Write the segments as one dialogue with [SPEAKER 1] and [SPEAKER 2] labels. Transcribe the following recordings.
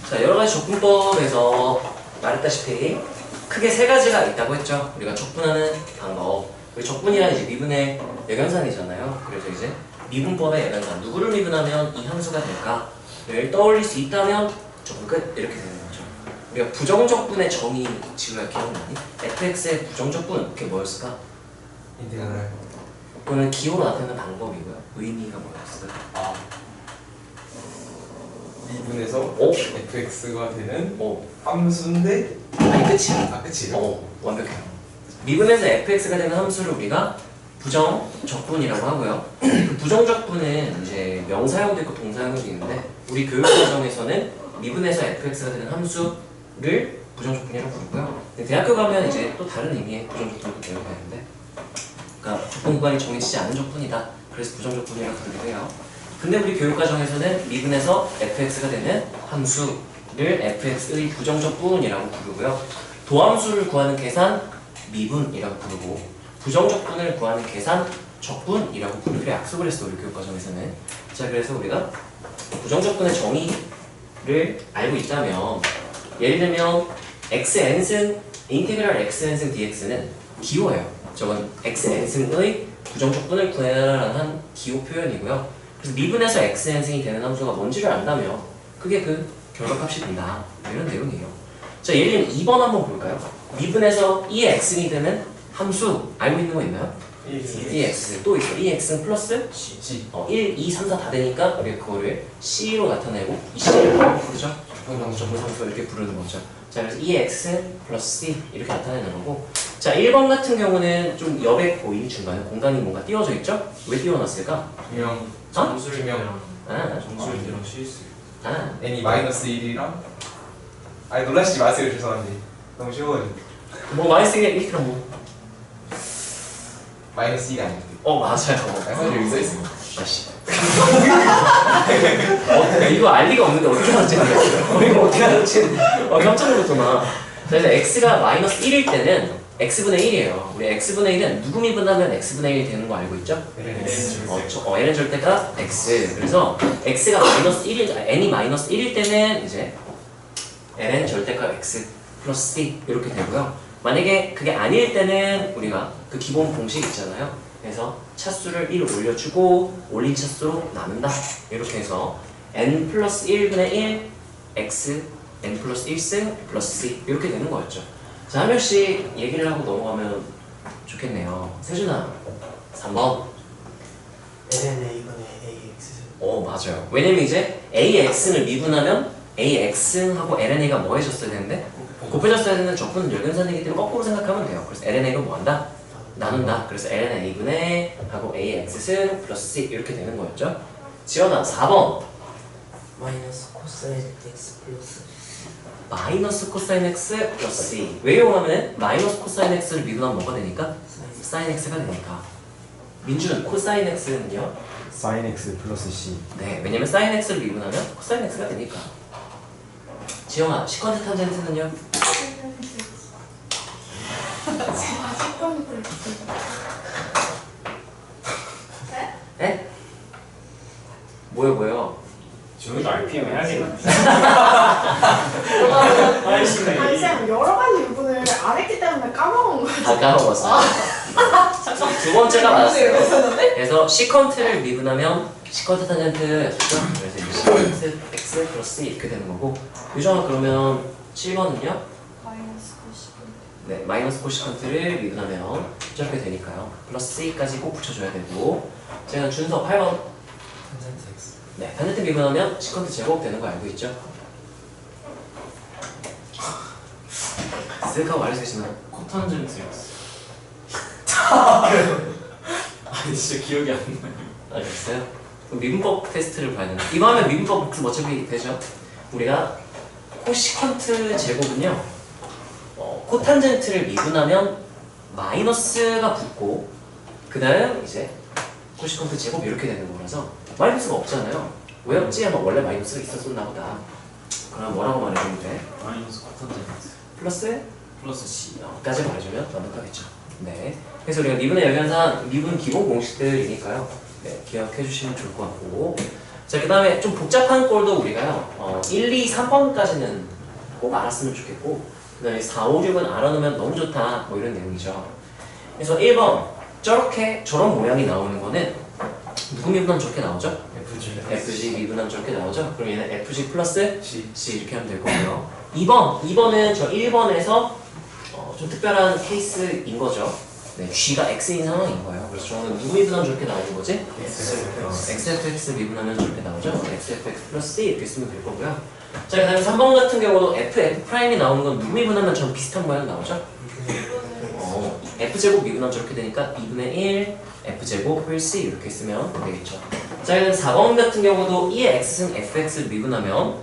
[SPEAKER 1] 자, 여러 가지 적분법에서 말했다시피 크게 세 가지가 있다고 했죠. 우리가 적분하는 방법. 그 적분이란 이제 미분의 역연산이잖아요. 그래서 이제 미분법의 역연산. 누구를 미분하면 이 함수가 될까를 떠올릴 수 있다면 적분 끝. 이렇게 되는 거죠. 우리가 부정적분의 정의 지우야 기억나니? fx의 부정적분 그게 뭐였을까?
[SPEAKER 2] 인테그랄.
[SPEAKER 1] 그거는 기호로 나타내는 방법이고요. 의미가 뭐였을까?
[SPEAKER 2] 미분에서
[SPEAKER 1] 오?
[SPEAKER 2] fx가 되는
[SPEAKER 1] 오.
[SPEAKER 2] 함수인데
[SPEAKER 1] 아니 끝이야.
[SPEAKER 2] 아 끝이에요?
[SPEAKER 1] 완벽해요. 미분에서 fx가 되는 함수를 우리가 부정적분이라고 하고요. 그 부정적분은 이제 명사형도 있고 동사형도 있는데 우리 교육과정에서는 미분에서 fx가 되는 함수를 부정적분이라고 부르고요. 근데 대학교 가면 이제 또 다른 의미의 부정적분도 배우게 되는데, 그러니까 적분 구간이 정해지지 않은 적분이다. 그래서 부정적분이라고 부르기도 해요. 근데 우리 교육과정에서는 미분에서 fx가 되는 함수를 fx의 부정적분이라고 부르고요. 도함수를 구하는 계산 미분이라고 부르고 부정적분을 구하는 계산 적분이라고 부르기로 약속을 했어 우리 교육과정에서는. 자, 그래서 우리가 부정적분의 정의를 알고 있다면 예를 들면 xn승 인테그랄 xn승 dx는 기호예요. 저건 xn승의 부정적분을 구해라라는 기호 표현이고요. 그래서 미분에서 xn승이 되는 함수가 뭔지를 안다면 그게 그 결과값이 된다. 이런 내용이에요. 자, 예를 들면 2번 한번 볼까요? 미분에서 2x이 되는 함수 알고 있는 거 있나요? 2x 또 있어. 2x 플러스
[SPEAKER 2] g
[SPEAKER 1] 1, 2, 3, 4 다 되니까 우리가 그거를 c로 나타내고 이 c를 뭐라고 부르죠? 적분함수 이렇게 부르는 거죠. 자, 그래서 2x 플러스 c 이렇게 나타내는 거고, 자 1번 같은 경우는 좀 여백 보이 중간에 공간이 뭔가 띄워져 있죠? 왜 띄워놨을까?
[SPEAKER 2] 명
[SPEAKER 3] 정수명
[SPEAKER 1] 아,
[SPEAKER 3] 정수일이랑 실수.
[SPEAKER 2] n이 마이너스 1이랑 아니 놀라시지 마세요 죄송한데 너무 쉬워요.
[SPEAKER 1] 뭐 많이 쓰게 1kg 뭐.
[SPEAKER 2] 마이너스 1이 아닌데
[SPEAKER 1] 맞아요.
[SPEAKER 2] 사실 여기 써있어요.
[SPEAKER 1] 아씨. 이거 알 리가 없는데 어떻게 알았지? 이거 어떻게 알았지? 깜짝 놀랐구나. 그래서 x가 마이너스 1일 때는 x분의 1이에요. 우리 x분의 1은 누구 미분하면 x분의 1이 되는 거 알고 있죠? ln 절대가 x. 그래서 x가 마이너스 1일, n이 마이너스 1일 때는 이제 ln 절대가 x 플러스 c 이렇게 되고요. 만약에 그게 아닐 때는 우리가 그 기본 공식 있잖아요. 그래서 차수를 1 올려주고 올린 차수로 나눈다. 이렇게 해서 n 플러스 1분의 1 x n 플러스 1승 플러스 c 이렇게 되는 거였죠. 자, 한 명씩 얘기를 하고 넘어가면 좋겠네요. 세준아 3번.
[SPEAKER 4] ln a분의 ax.
[SPEAKER 1] 맞아요. 왜냐면 이제 ax를 미분하면 ax하고 lna가 뭐 해줬어야 되는데 곱해졌어야 되는 적분은 역연산이기 때문에 거꾸로 생각하면 돼요. 그래서 lna가 뭐 한다? 나눈다. 그래서 ln a분의 하고 ax승 플러스 c 이렇게 되는 거였죠. 지연아 4번.
[SPEAKER 4] 마이너스 코사인 x 플러스
[SPEAKER 1] 마이너스 코사인 x 플러스 c. 왜 이용하면 마이너스 코사인 x를 미분하면 뭐가 되니까? 사인 x가 되니까. 민준 코사인 x는요?
[SPEAKER 5] sin x 플러스 c.
[SPEAKER 1] 네, 왜냐면 사인 x를 미분하면 코사인 x가 되니까. 지영아 시컨트 탄젠트는요? 에? 뭐요?
[SPEAKER 3] 저희도 RPM 해야겠는데.
[SPEAKER 6] 아니 쌤 여러 가지 부분을 안 했기 때문에 까먹은 거야.
[SPEAKER 1] 다 까먹었어요. 두 번째가 맞았어요. 그래서 시컨트를 미분하면 시컨트 탄젠트였죠. 그래서 이제 시컨트 x 플러스 이렇게 되는 거고. 유정아 그러면 7번은요?
[SPEAKER 6] 마이너스 90.
[SPEAKER 1] 네, 마이너스 코시컨트를 미분하면 저렇게 되니까요. 플러스 c까지 꼭 붙여줘야 되고. 제가 준서 8번.
[SPEAKER 4] 탄젠트 x.
[SPEAKER 1] 네, 탄젠트 미분하면 시컨트 제곱 되는 거 알고 있죠? 쓱하고 말해주시나요?
[SPEAKER 3] 코탄젠트였어.
[SPEAKER 1] 아니 진짜 기억이 안 나요. 알겠어요? 그럼 미분법 테스트를 봐야 되나? 이거 하면 미분법 복습 어차피 되죠? 우리가 코시컨트 제곱은요 코탄젠트를 미분하면 마이너스가 붙고 그 다음 이제 코시컨트 제곱 이렇게 되는 거라서 마이너스가 없잖아요. 왜 없지? 아마 원래 마이너스가 있었었나 보다. 그럼 뭐라고 말해주면 돼?
[SPEAKER 3] 마이너스 코탄젠트
[SPEAKER 1] 플러스
[SPEAKER 3] 플러스 C.
[SPEAKER 1] 까지 말해주면 완벽하겠죠. 네. 그래서 우리가 미분의 역연산 미분 기본 공식들이니까요. 네, 기억해 주시면 좋을 것 같고. 자, 그 다음에 좀 복잡한 꼴도 우리가요 1, 2, 3번까지는 꼭 알았으면 좋겠고 그 다음에 4, 5, 6은 알아놓으면 너무 좋다 뭐 이런 내용이죠. 그래서 1번 저런 모양이 나오는 거는 누구 미분하면 저렇게 나오죠? FG 미분하면 저렇게 나오죠? 그럼 얘는 FG 플러스 C 이렇게 하면 될 거고요. 2번은 저 1번에서 좀 특별한 케이스인 거죠. 네, G가 X인 상황인 거예요. 그래서 저는 누구 미분하면 저렇게 나오는 거지? XFX 미분하면 저렇게 나오죠? XFX 플러스 C 이렇게 쓰면 될 거고요. 자, 그 다음에 3번 같은 경우도 FF'이 나오는 건 누구 미분하면 전 비슷한 모양 나오죠? F제곱 미분하면 저렇게 되니까 2분의 1 F제곱 플 C 이렇게 쓰면 되겠죠. 자, 4번 같은 경우도 2의 X승 FX를 미분하면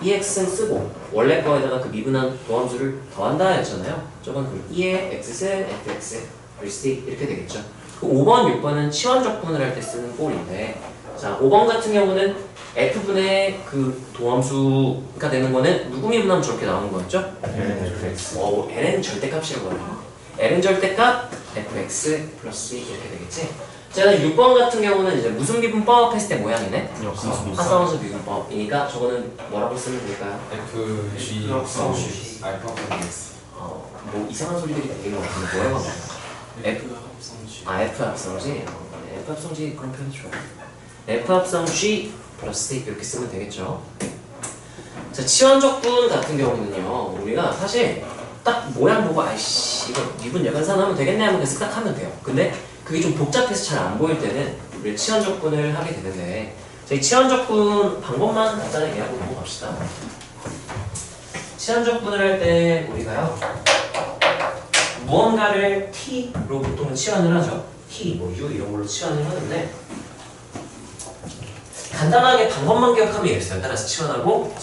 [SPEAKER 1] 2X승 쓰고 원래 거에다가 그 미분한 도함수를 더한다 했잖아요. 저건 그럼 2의 X승 FX 플 C 이렇게 되겠죠. 그 5번, 6번은 치환적분을 할 때 쓰는 꼴인데 자, 5번 같은 경우는 F분의 그 도함수가 되는 거는 누구 미분하면 저렇게 나오는 거였죠? L은 절대값이라고 L은 절대값 fx 플러스 이렇게 되겠지? 자, 6번 같은 경우는 이제 무슨 미분법 했을 때 모양이네? 하사원수 미분법이니까 저거는 뭐라고 쓰면 될까요?
[SPEAKER 2] FG 알파
[SPEAKER 1] 뭐 이상한 소리들이 되는 것 같은데 뭐라고 하나요? F 합성지? F 합성지 그런 표현 좋아요. F 합성G 플러스 이렇게 쓰면 되겠죠? 자, 치환적분 같은 경우는요 우리가 사실 딱 모양 보고 아이씨 이거 미분 여간산 하면 되겠네 하면 그냥 쓱 하면 돼요. 근데 그게 좀 복잡해서 잘 안 보일 때는 우리 치환적분을 하게 되는데 저희 치환적분 방법만 간단하게 하고 넘어갑시다. 치환적분을 할 때 우리가요 무언가를 t로 보통은 치환을 하죠. t, 뭐 u 이런 걸로 치환을 하는데 간단하게 방법만 기억하면 이랬어요. 따라서 치환하고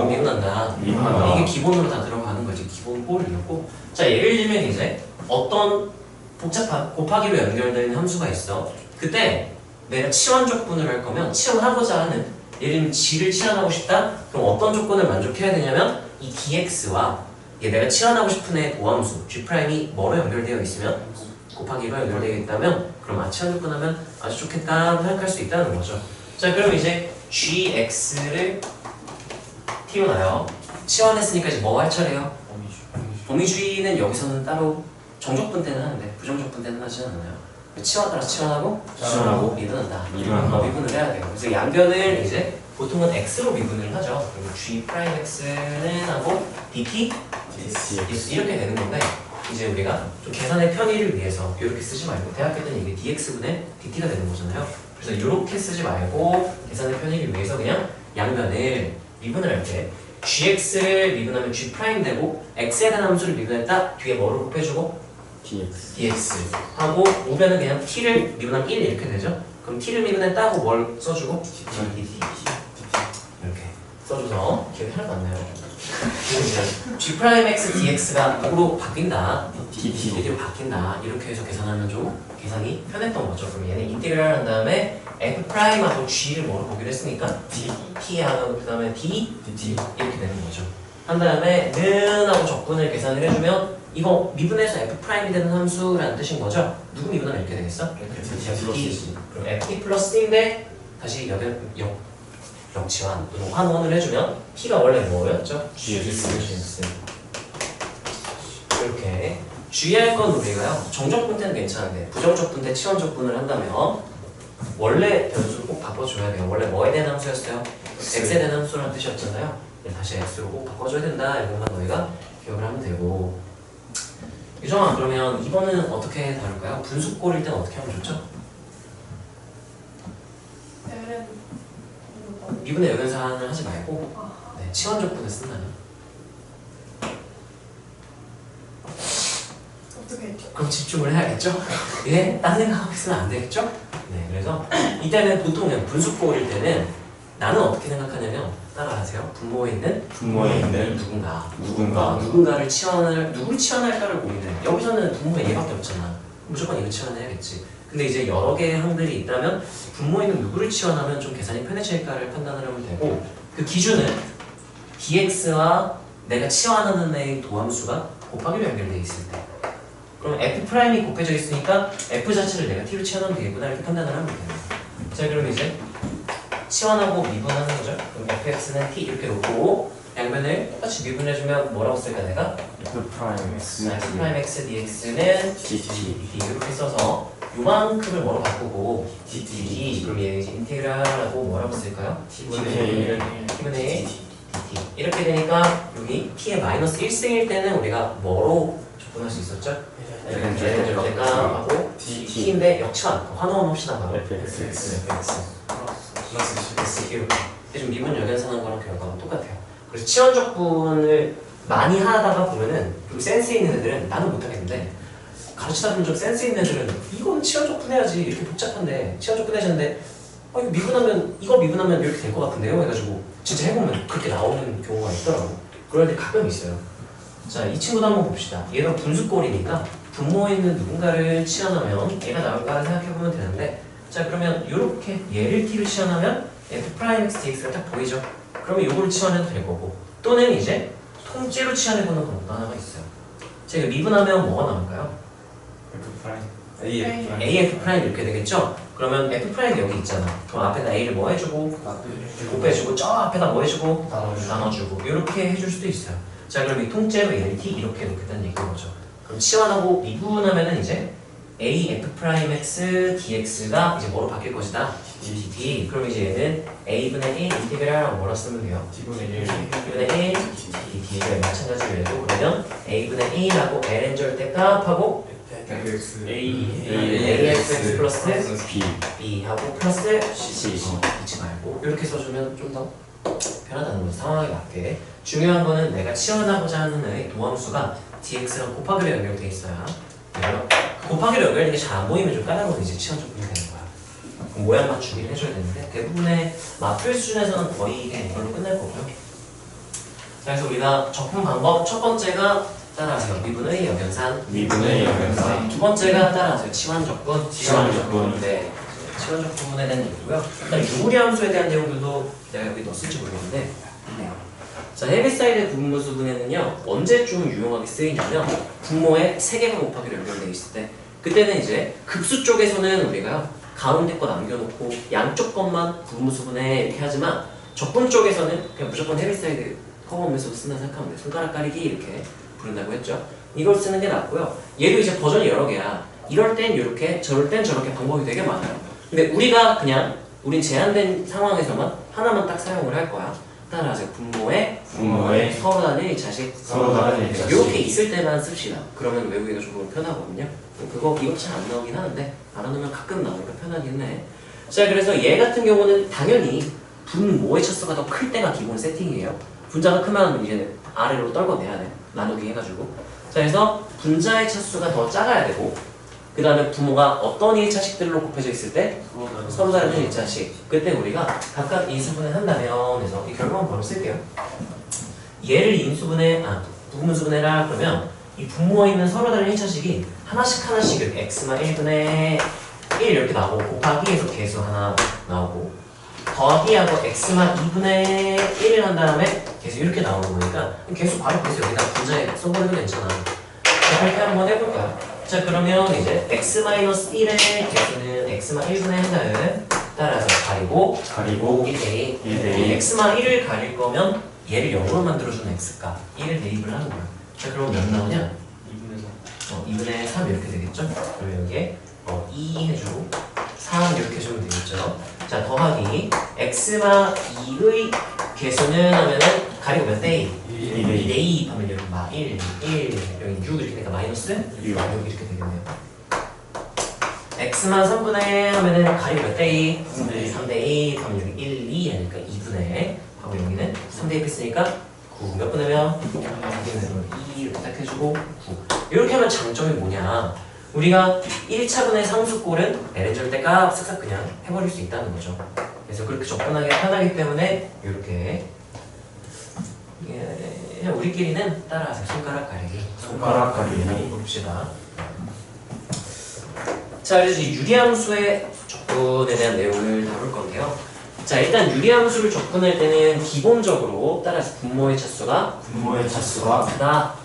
[SPEAKER 1] 미분한다. 이게 기본으로 다 들어가는 거지. 기본 꼴이었고. 자, 예를 들면 이제 어떤 복잡한 곱하기로 연결되는 함수가 있어. 그때 내가 치환적분을 할 거면 치환하고자 하는 예를 들면 g를 치환하고 싶다? 그럼 어떤 조건을 만족해야 되냐면 이 dx와 내가 치환하고 싶은 애 도함수 g'이 뭐로 연결되어 있으면 곱하기로 연결되어 있다면 그럼 치환 조건하면 아주 좋겠다 생각할 수 있다는 거죠. 자, 그럼 이제 gx를 띄워놔요. 치환했으니까 이제 뭐 할 차례요? 범위주의는 여기서는 따로 정적분 때는 하는데 부정적분 때는 하지 않나요? 치환 따라서 치환하고 미분한다. 미분을 해야 돼요. 그래서 양변을 이제 보통은 x로 미분을 하죠. 그리고 g'x는 하고 dt 이렇게 되는 건데 이제 우리가 좀 계산의 편의를 위해서 이렇게 쓰지 말고 대학교 때는 이게 dx분의 dt가 되는 거잖아요. 그래서 이렇게 쓰지 말고 계산의 편의를 위해서 그냥 양변을 미분을 할 때 gx를 미분하면 g' 되고 x에 대한 함수를 미분했다 뒤에 뭐를 곱해주고 dx 하고 우변은 그냥 t를 미분하면 1 이렇게 되죠. 그럼 t를 미분했다 하고 뭘 써주고 dt 이렇게 써줘서 기억이 하나도 안 나요. g'x dx가 누구로 바뀐다 dt로 바뀐다 이렇게 해서 계산하면 좀 계산이 편했던 거죠. 그럼 얘는 인테그랄 한 다음에 f'하고 g를 뭐로 보기로 했으니까 t하고 그 다음에 dt 이렇게 되는 거죠. 한 다음에 는 하고 적분을 계산을 해주면 이거 미분해서 f'이 되는 함수라는 뜻인 거죠. 누구 미분하면 이렇게 되겠어? ft 그럼 ft 플러스 t인데 다시 역치환 또는 환원을 해주면 t가 원래 뭐였죠? gx 이렇게 주의할 건 우리가요 정적분 때는 괜찮은데 부정적분 때 치환적분을 한다면 원래 변수를 꼭 바꿔줘야 돼요. 원래 뭐에 대한 함수였어요? x에 대한 함수라는 뜻이었잖아요. 다시 x로 꼭 바꿔줘야 된다 이것만 너희가 기억을 하면 되고. 유정아, 그러면 이번은 어떻게 다룰까요? 분수꼴일 때는 어떻게 하면 좋죠? 미분의 여변산을 하지 말고 치환적분을 쓴다면 그럼 집중을 해야겠죠? 예? 딴 생각하고 있으면 안 되겠죠? 네, 그래서 이때는 보통 그냥 분수꼴일 때는 나는 어떻게 생각하냐면 따라하세요. 분모에 있는 누군가를 누구를 치환할까를 고민해. 여기서는 분모에 얘밖에 없잖아. 무조건 이거 치환해야겠지. 근데 이제 여러 개의 항들이 있다면 분모에 있는 누구를 치환하면 좀 계산이 편해질까를 판단을 하면 되고 그 기준은 dx와 내가 치환하는 애의 도함수가 곱하기로 연결되어 있을 때 그럼 f'이 곱해져 있으니까 f 자체를 내가 t로 치환하면 되겠구나 이렇게 판단을 하면 돼요. 자, 그럼 이제 치환하고 미분하는 거죠. 그럼 fx는 t 이렇게 놓고 양변을 똑같이 미분해주면 뭐라고 쓸까 내가?
[SPEAKER 5] F 프라임 X
[SPEAKER 1] f 프라임 x dx는
[SPEAKER 5] dt
[SPEAKER 1] 이렇게 써서 요만큼을 뭐로 바꾸고 dt 그럼 얘 이제 인테그랄하고 뭐라고 쓸까요?
[SPEAKER 5] t분의
[SPEAKER 1] t분의 1 dt 이렇게 되니까 여기 t의 마이너스 1승일 때는 우리가 뭐로 접근할 수 있었죠? 얘네들 대값하고 t인데 역시나 환원 합시다 바로
[SPEAKER 5] fx
[SPEAKER 1] fx
[SPEAKER 2] 플러스 C.
[SPEAKER 1] 이렇게 지금 미분 역연산한 거랑 결과가 똑같아요. 그래서 치환적분을 많이 하다가 보면은 좀 센스 있는 애들은 나는 못하겠는데 가르치다 보면 좀 센스 있는 애들은 이건 치환적분 해야지 이렇게 복잡한데 치환적분 해야지는데 이거 미분하면 이거 미분하면 이렇게 될 것 같은데요 해가지고 진짜 해보면 그렇게 나오는 경우가 있더라고. 그런 애들 가끔 있어요. 자, 이 친구도 한번 봅시다. 얘가 분수꼴이니까 분모에 있는 누군가를 치환하면 얘가 나올까 생각해보면 되는데 자 그러면 이렇게 얘를 t로 치환하면 f'(x, dx가 딱 보이죠? 그러면 요거를 치환해도 될 거고 또는 이제 통째로 치환해보는 방법도 하나가 있어요. 제가 미분하면 뭐가 나올까요?
[SPEAKER 2] F 프라임. A F 프라임.
[SPEAKER 1] AF' 이렇게 되겠죠? 그러면 F' 여기 있잖아. 그럼 앞에다 A를 뭐 해주고 곱해주고 저 앞에다 뭐 해주고 나눠주고 이렇게 해줄 수도 있어요. 자 그럼 이 통째로 얘를 t 이렇게 놓겠다는 얘기인 거죠. 그럼 치환하고 미분하면은 이제 AF'(x, dx가 이제 뭐로 바뀔 것이다? dt. 그럼 이제 얘는 a분의 1 인테그랄하고 뭐라 쓰면 돼요?
[SPEAKER 2] T분의 1.
[SPEAKER 1] a분의 1 dt를 마찬가지로 해도 그러면 a분의 1하고 ln 절대값하고
[SPEAKER 2] FX.
[SPEAKER 1] ax 플러스
[SPEAKER 5] B
[SPEAKER 1] b하고 플러스
[SPEAKER 5] C
[SPEAKER 1] 잊지 말고 이렇게 써주면 좀 더 편하다는 거죠. 상황에 맞게. 중요한 거는 내가 치환하고자 하는 애의 도함수가 dx랑 곱하기로 연결돼 있어야 돼요. 곱하기로 연결되는 게 잘 안 보이면 좀 까다로워 이제 치환적분이 되는 거야. 그럼 모양 맞추기를 해줘야 되는데 대부분의 마필 수준에서는 거의 이걸로 끝날 거고요. 자, 그래서 우리가 적분 방법 첫 번째가 따라하세요. 미분의 역연산.
[SPEAKER 5] 미분의 역연산.
[SPEAKER 1] 두 번째가 따라하세요. 치환적분.
[SPEAKER 5] 치환적분.
[SPEAKER 1] 네. 치환적분에 대한 얘기고요. 일단 유리함수에 대한 내용들도 내가 여기 넣었을지 모르겠는데 있네요. 자, 헤비사이드 분모수분에는요 언제쯤 유용하게 쓰이냐면 분모에 3개가 곱하기로 연결되어 있을 때 그때는 이제 급수 쪽에서는 우리가 가운데 거 남겨놓고 양쪽 것만 분모수분해 이렇게 하지만 적분 쪽에서는 그냥 무조건 헤비사이드 커버하면서 쓴다 생각하면 돼요. 손가락 가리기 이렇게 부른다고 했죠. 이걸 쓰는 게 낫고요. 얘도 이제 버전이 여러 개야. 이럴 땐 이렇게 저럴 땐 저렇게 방법이 되게 많아요. 근데 우리가 그냥 우린 제한된 상황에서만 하나만 딱 사용을 할 거야. 따라하세요. 분모에 서로 다른 1차식
[SPEAKER 5] 서로 다른 1차식.
[SPEAKER 1] 이렇게 있을 때만 씁시다. 그러면 외우기가 조금 편하거든요. 이거 잘 안 나오긴 하는데 알아놓으면 가끔 나오니까 편하긴 해. 자, 그래서 얘 같은 경우는 당연히 분모의 차수가 더 클 때가 기본 세팅이에요. 분자가 크면 이제 아래로 떨궈내야 돼. 나누기 해가지고. 자, 그래서 분자의 차수가 더 작아야 되고 그 다음에 분모가 어떤 1차식들로 곱해져 있을 때 서로 다른 1차식 그때 우리가 각각 인수분해 한다면 해서 이 결과만 바로 쓸게요. 얘를 부분수분해라 그러면 이 분모에 있는 서로 다른 1차식이 하나씩 이렇게 x만 1분의 1 이렇게 나오고 곱하기에서 계수 하나 나오고 더하기하고 x만 2분의 1을 한 다음에 계수 이렇게 나오는 거니까 계수 바로 계수 여기다 분자에 써버려도 괜찮아. 자, 그렇게 한번 해볼까요? 자, 그러면 이제 x-1의 계수는 x만 1분의 1을 따라서 가리고 1대2 x만 1을 가릴 거면 얘를 0으로 만들어주는 x값 1을 대입을 하는 거야. 자, 그럼 몇 나오냐? 2분의 3 이렇게 되겠죠? 그러면 여기에 2 해주고 3 이렇게 해주면 되겠죠? 자, 더하기 x만 2의 계수는 하면은 가리고 몇 대 2? 2대2 하면 여기 1, 여기 6 이렇게 되니까 마이너스 6 이렇게 되겠네요. x만 3분의 하면은 가리고 몇 대 2? 3대2 하면 여기 1, 2 하니까 2분의 하고 여기는 3대2 했으니까 9 몇 분의면? 2 이렇게 딱 해주고 9 이렇게 하면 장점이 뭐냐 우리가 1차분의 상수꼴은 ln 절대값 쓱싹 그냥 해버릴 수 있다는 거죠. 그래서 그렇게 접근하기 편하기 때문에 이렇게 그냥 우리끼리는 따라하세요. 손가락 가리기 봅시다. 자, 그래서 이 유리함수의 접근에 대한 내용을 다룰 건데요. 자, 일단 유리함수를 접근할 때는 기본적으로 따라서 분모의 차수가 크다.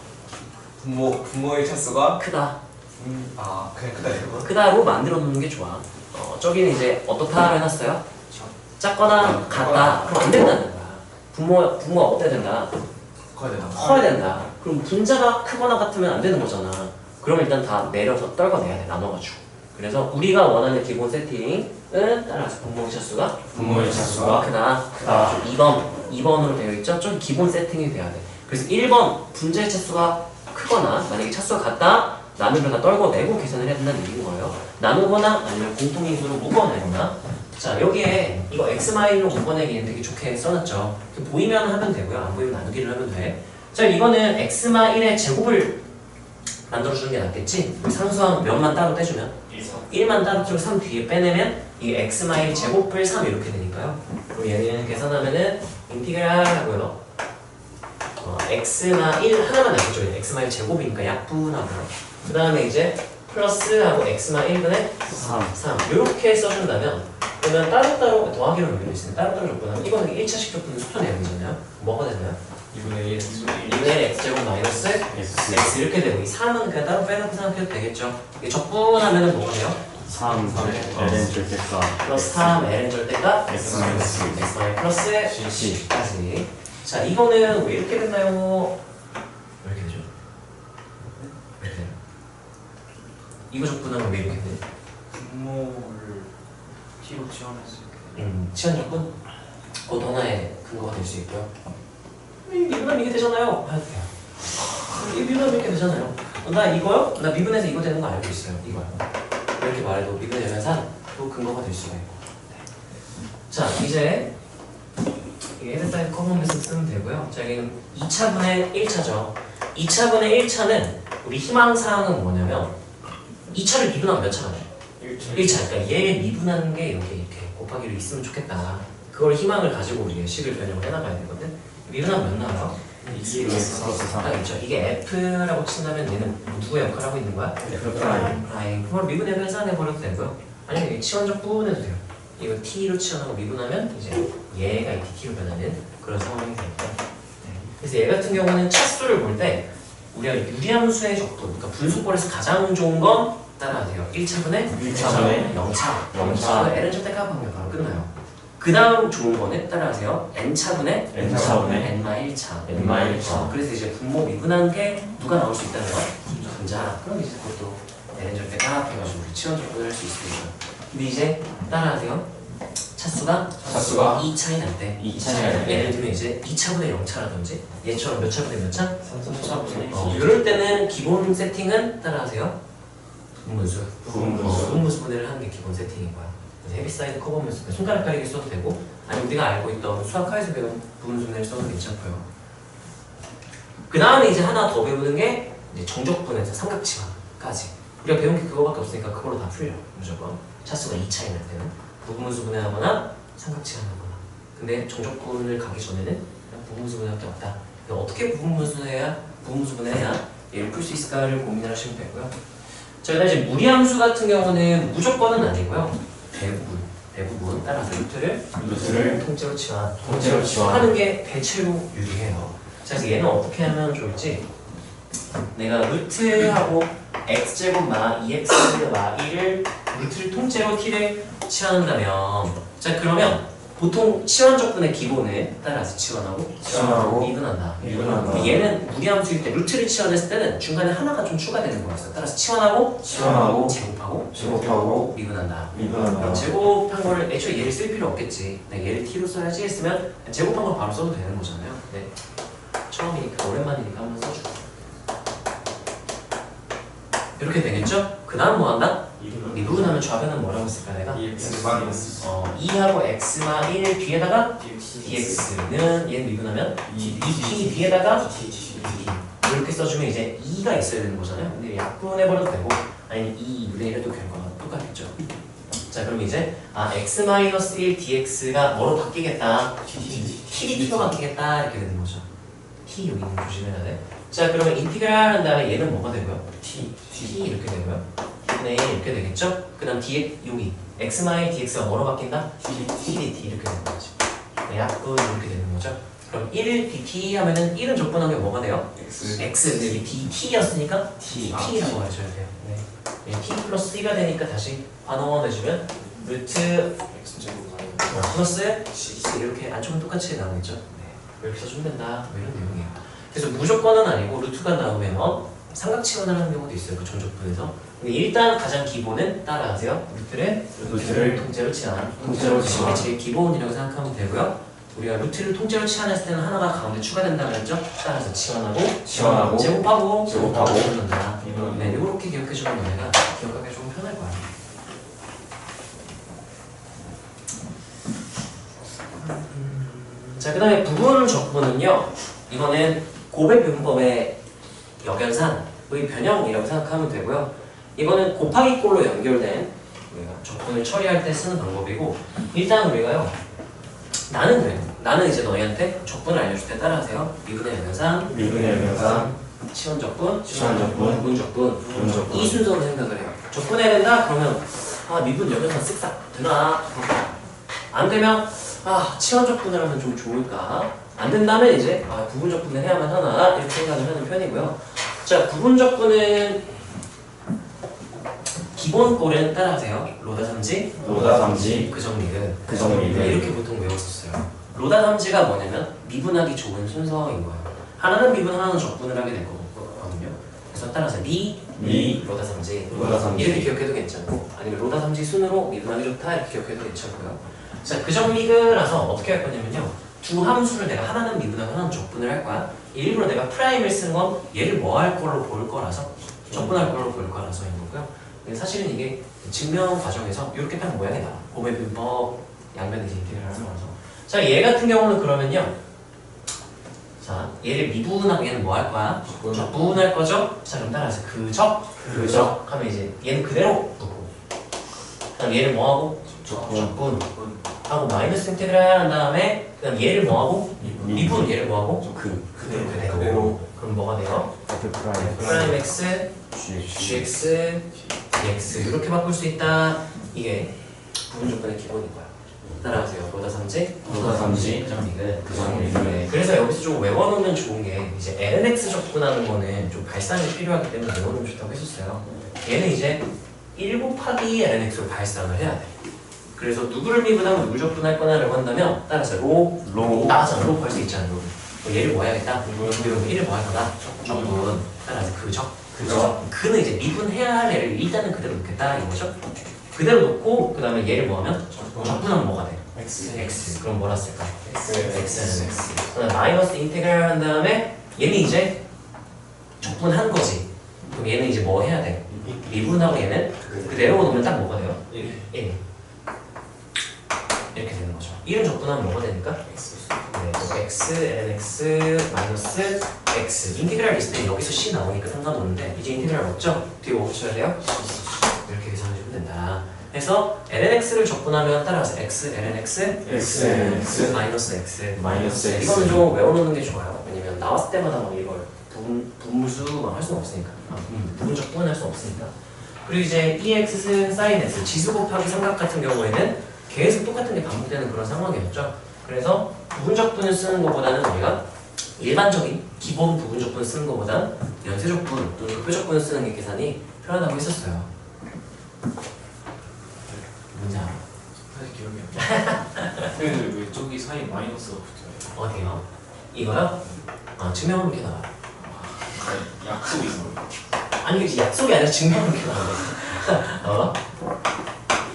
[SPEAKER 2] 분모의 차수가
[SPEAKER 1] 크다.
[SPEAKER 2] 그냥 크다 이거.
[SPEAKER 1] 크다로 만들어 놓는 게 좋아. 저기는 이제 어떻다로 해놨어요? 작거나 같다. 그럼 안 된다는 거야. 분모가 어때야 된다?
[SPEAKER 2] 커야 되나?
[SPEAKER 1] 커야 된다. 그럼 분자가 크거나 같으면 안 되는 거잖아. 그럼 일단 다 내려서 떨궈내야 돼. 나눠가지고. 그래서 우리가 원하는 기본 세팅은 따라서 분모의 차수가
[SPEAKER 5] 분모의 차수가
[SPEAKER 1] 크다.
[SPEAKER 5] 크다.
[SPEAKER 1] 2번으로 되어 있죠? 좀 기본 세팅이 돼야 돼. 그래서 1번 분자의 차수가 크거나 만약에 차수가 같다 나누면 다 떨궈내고 계산을 해야 된다는 얘기인 거예요. 나누거나 아니면 공통인수로 묶어내거나. 자 여기에 이거 x-로 묶어내기는 되게 좋게 써놨죠. 보이면 하면 되고요. 안 보이면 나누기를 하면 돼. 자 이거는 x-1의 제곱을 만들어주는 게 낫겠지? 상수항 몇만 따로 떼주면 1만 따로 떼고 3 뒤에 빼내면 이 x-1 제곱을 3 이렇게 되니까요. 그럼 얘는 계산하면은 인티그랄 하고요. x-1 하나만 남겠죠. x-1 제곱이니까 약분하고요. 그 다음에 이제 플러스하고 x-1분의 3 이렇게 써준다면 그러면 따로따로 더하기로 연결되어 있으면 따로따로 접근하면 이거는 1차식 접근은 속도 내용이잖아요. 뭐가 되나요?
[SPEAKER 2] 2분의 1
[SPEAKER 1] 2분의 x제곱 마이너스 x 이렇게 되고 이 3은 그냥 따로 빼놓고 생각해도 되겠죠. 이게 적분하면은 뭐가 돼요?
[SPEAKER 5] 3 ln 절대값
[SPEAKER 1] 플러스 3 ln 절대값
[SPEAKER 5] x 마이너스
[SPEAKER 1] x 마이너스 플러스
[SPEAKER 5] c
[SPEAKER 1] c까지. 자 이거는 왜 이렇게 됐나요? 왜 이렇게 되죠? 왜 이렇게 돼요? 이거 적분하면 왜 이렇게 돼?
[SPEAKER 3] 분모를 t로 치환했을
[SPEAKER 1] 치환 적분? 그것도 하나의 근거가 될 수 있고요. 미분하면 이게 되잖아요. 해도 돼요. 이 미분하면 이렇게 되잖아요. 나 이거요? 나 미분해서 이거 되는 거 알고 있어요. 이거요. 이렇게 말해도 미분의 연산도 근거가 될 수가 있고. 네. 자 이제 이게 헤드사이드 커먼 메소드 쓰면 되고요. 자 여기는 2차분의 1차죠. 2차분의 1차는 우리 희망사항은 뭐냐면 2차를 미분하면 몇 차가 돼요? 1차. 그러니까 얘를 미분하는 게 이렇게 곱하기로 있으면 좋겠다. 그걸 희망을 가지고 우리가 식을 변형을 해나가야 되거든. 미분하면 몇 나와요?
[SPEAKER 5] 2x 플러스 3
[SPEAKER 1] 딱 있죠. 이게 F라고 친다면 얘는 누구의 역할을 하고 있는 거야?
[SPEAKER 5] F 프라임
[SPEAKER 1] 그걸 미분해서 계산해버려도 되고요. 아니면 치환적 부분해도 돼요. 이거 T로 치환하고 미분하면 이제 얘가 이 T로 변하는 그런 상황이 되니까. 그래서 얘 같은 경우는 차수를 볼 때 우리가 유리함수의 적분, 그러니까 분수꼴에서 가장 좋은 건 따라하세요. 1차분의
[SPEAKER 5] 1차분의
[SPEAKER 1] 0차. L은 절대값 하면 바로 끝나요. 그 다음 좋은 거는 따라하세요. n차분의
[SPEAKER 5] n차분의
[SPEAKER 1] n-1차.
[SPEAKER 5] n-1차.
[SPEAKER 1] 그래서 이제 분모 미분한 게 누가 나올 수 있다는 거야? 분자. 그럼 이제 그것도 n은 절대값 해가지고 우리 치환 적분을 할 수 있습니다. 근데 이제 따라하세요. 차수가 2차이 날 때.
[SPEAKER 5] 2차이 날 때.
[SPEAKER 1] 예를 들면 이제 2차분의 0차라든지 얘처럼 몇 차분의 몇 차?
[SPEAKER 3] 3차분의
[SPEAKER 1] 이럴 때는 기본 세팅은 따라하세요. 부분분수. 부분분수 분해를 하는 게 기본 세팅인 거야. 그래서 헤비사이드 커버면서 손가락 가리기 써도 되고 아니면 우리가 알고 있던 수학과에서 배운 부분분수 분해를 써도 괜찮고요. 그 다음에 이제 하나 더 배우는 게 이제 정적분해서 삼각지화까지. 우리가 배운 게 그거밖에 없으니까 그걸로 다 풀려. 무조건. 차수가 2차이 날 때는 부분분수 분해하거나 삼각지화하거나. 근데 정적분을 가기 전에는 그냥 부분분수 분해밖에 없다. 어떻게 부분분수 분해야 얘를 풀 수 있을까를 고민을 하시면 되고요. 자, 그다음 이제 무리함수 같은 경우는 무조건은 아니고요. 대부분 따라서 루트를 통째로 치환하는 게 대체로 유리해요. 자, 그래서 얘는 어떻게 하면 좋을지 내가 루트하고 x제곱 마 2x 마 1을 루트를 통째로 t를 치환한다면 자 그러면 보통 치환적분의 기본을 따라서 치환하고 미분한다. 얘는 무리함수일 때 루트를 치환했을 때는 중간에 하나가 좀 추가되는 거였어. 따라서 치환하고 제곱하고 미분한다. 제곱한 거를 애초에 얘를 쓸 필요 없겠지. 얘를 t로 써야지 했으면 제곱한 거 바로 써도 되는 거잖아요. 네. 처음이니까 오랜만이니까 한번 써주고 이렇게 되겠죠? 그 다음 뭐 한다? 미분하면 좌변은 뭐라고 쓸까 내가? 2하고 x마 1 뒤에다가 dx는 얘는 미분하면 dt 뒤에다가 dt 이렇게 써주면 이제 2가 있어야 되는 거잖아요. 근데 약분해버려도 되고 아니면 2 분의 1 해도 결과가 똑같겠죠. 자 그럼 이제 x-1 dx가 뭐로 바뀌겠다? tdt로 바뀌겠다 이렇게 되는 거죠. t 여기 있는 거 조심해야 돼. 자 그러면 인티그랄 한 다음에 얘는 뭐가 되고요? t 이렇게 되고요. 네 이렇게 되겠죠? 그 다음 뒤에 여기 x-dx가 뭐로 바뀐다? tdt 이렇게 되는 거지. 네, 약분 이렇게 되는 거죠. 그럼 1 dt 하면은 1은 적분한 게 뭐가 돼요? x 근데 여기 dt였으니까 t라고 하셔야 돼요. 네. t 플러스 t가 되니까 다시 반응원 해주면 루트 플러스 C 이렇게 안쪽은 똑같이 나오겠죠. 네. 이렇게 써주면 된다. 뭐 이런 내용이에요. 그래서 무조건은 아니고 루트가 나오면 삼각치환을 하는 경우도 있어요. 그 정적분에서. 근데 일단 가장 기본은 따라하세요. 루트를 통째로 치환.
[SPEAKER 5] 통째로 치환.
[SPEAKER 1] 이게 제일 기본이라고 생각하면 되고요. 우리가 루트를 통째로 치환했을 때는 하나가 가운데 추가된다고 했죠. 따라서 치환하고 제곱하고 넣는다. 네, 이렇게 기억해주면 너네가 기억하기 좀 편할 거야. 자, 그 다음에 부분 적분은요. 이거는 고배분법의 역연상의 변형이라고 생각하면 되고요. 이거는 곱하기 꼴로 연결된 우리가 적분을 처리할 때 쓰는 방법이고, 일단 우리가요. 나는 그래. 나는 이제 너희한테 적분을 알려줄 때 따라하세요. 미분의 역연상, 치환적분, 부분적분. 이 순서로 생각을 해요. 적분해야 된다? 그러면 미분 역연상 쓱싹 되나? 안 되면 치환적분을 하면 좀 좋을까? 안 된다면 이제 부분적분을 해야만 하나? 이렇게 생각을 하는 편이고요. 자, 부분적분은 기본 꼴은 따라하세요. 로다 삼지, 그정미근 이렇게 보통 외웠었어요. 로다 삼지가 뭐냐면 미분하기 좋은 순서인 거예요. 하나는 미분, 하나는 적분을 하게 될 거거든요. 그래서 따라서 로다 삼지 이렇게 기억해도 괜찮고, 아니면 로다 삼지 순으로 미분하기 좋다 이렇게 기억해도 괜찮고요. 자, 그정미근라서 어떻게 할 거냐면요. 두 함수를 내가 하나는 미분하고 하나는 적분을 할 거야. 일부러 내가 프라임을 쓰는 건 얘를 뭐 할 걸로 볼 거라서, 적분할 걸로 볼 거라서인 거고요. 사실은 이게 증명 과정에서 이렇게 딱 모양이 나와. 고배분법, 양변 이제 인테그랄 하는 거라서. 자, 얘 같은 경우는 그러면요. 자, 얘를 미분하고 얘는 뭐 할 거야? 적분할 거죠? 자, 그럼 따라서 그적 하면 이제 얘는 그대로 두고, 그다음 얘를 뭐 하고? 적분 하고 마이너스 인테그랄 한 다음에 그다음 얘를 뭐 하고? 미분 얘를 뭐 하고? 그대로. 그럼 뭐가 돼요? 프라임 x gx dx 이렇게 바꿀 수 있다. 이게 부분 조건의 기본인 거야. 따라하세요. 로다 삼지, 그정미근. 네. 그래서 여기서 좀 외워놓으면 좋은 게, 이제 lnx 적분하는 거는 좀 발상이 필요하기 때문에 외워놓으면 좋다고 했었어요. 얘는 이제 1 곱하기 lnx로 발상을 해야 돼. 그래서 누구를 미분하면 누구 적분할 거나라고 한다면 따라서 로 나가잖아. 로 구할 수 있잖아. 로. 얘를 뭐 해야겠다? 이런 1을 뭐 할 거다? 적분. 따라서 그는 이제 미분해야 할 애를 일단은 그대로 놓겠다 이거죠. 그대로 놓고 그 다음에 얘를 뭐 하면? 적분하면 뭐가 돼? x. 그럼 뭐라 쓸까? x는 x. 그다음 마이너스 인테그랄 한 다음에 얘는 이제 적분한 거지. 그럼 얘는 이제 뭐 해야 돼? 미분하고 얘는 그대로 놓으면 딱 뭐가 돼요? 1. 이렇게 되는 거죠. 1은 적분하면 뭐가 되니까? 네, x, lnx, 마이너스 x. 인테그랄 있을 때 여기서 c 나오니까 상관없는데, 이제 인테그랄 없죠? 뒤에 뭐 붙여야 돼요? 이렇게 계산해주면 된다. 해서 lnx를 적분하면 따라서 x, lnx, 마이너스 x. 이거는 좀 외워놓는 게 좋아요. 왜냐면 나왔을 때마다 막 이걸 분무수 막 할 수는 없으니까. 부분 적분할 수 없으니까. 그리고 이제 ex, sin x, 지수 곱하기 삼각 같은 경우에는 계속 똑같은 게 반복되는 그런 상황이었죠. 그래서 부분적분을 쓰는 것보다는 우리가 일반적인 기본 부분적분을 쓰는 것보다 연쇄적분 또는 극표적분을 쓰는 게 계산이 편하다고 했었어요. 뭔지 알아?
[SPEAKER 3] 사실 기억이 안 나. 왜 저기 사이 마이너스가 붙어요?
[SPEAKER 1] 어디요? 이거요? 증명은 이렇게 나와요.
[SPEAKER 3] 약속이 있어요.
[SPEAKER 1] 아니 이게 약속이 아니라 증명은 이렇게 나와요.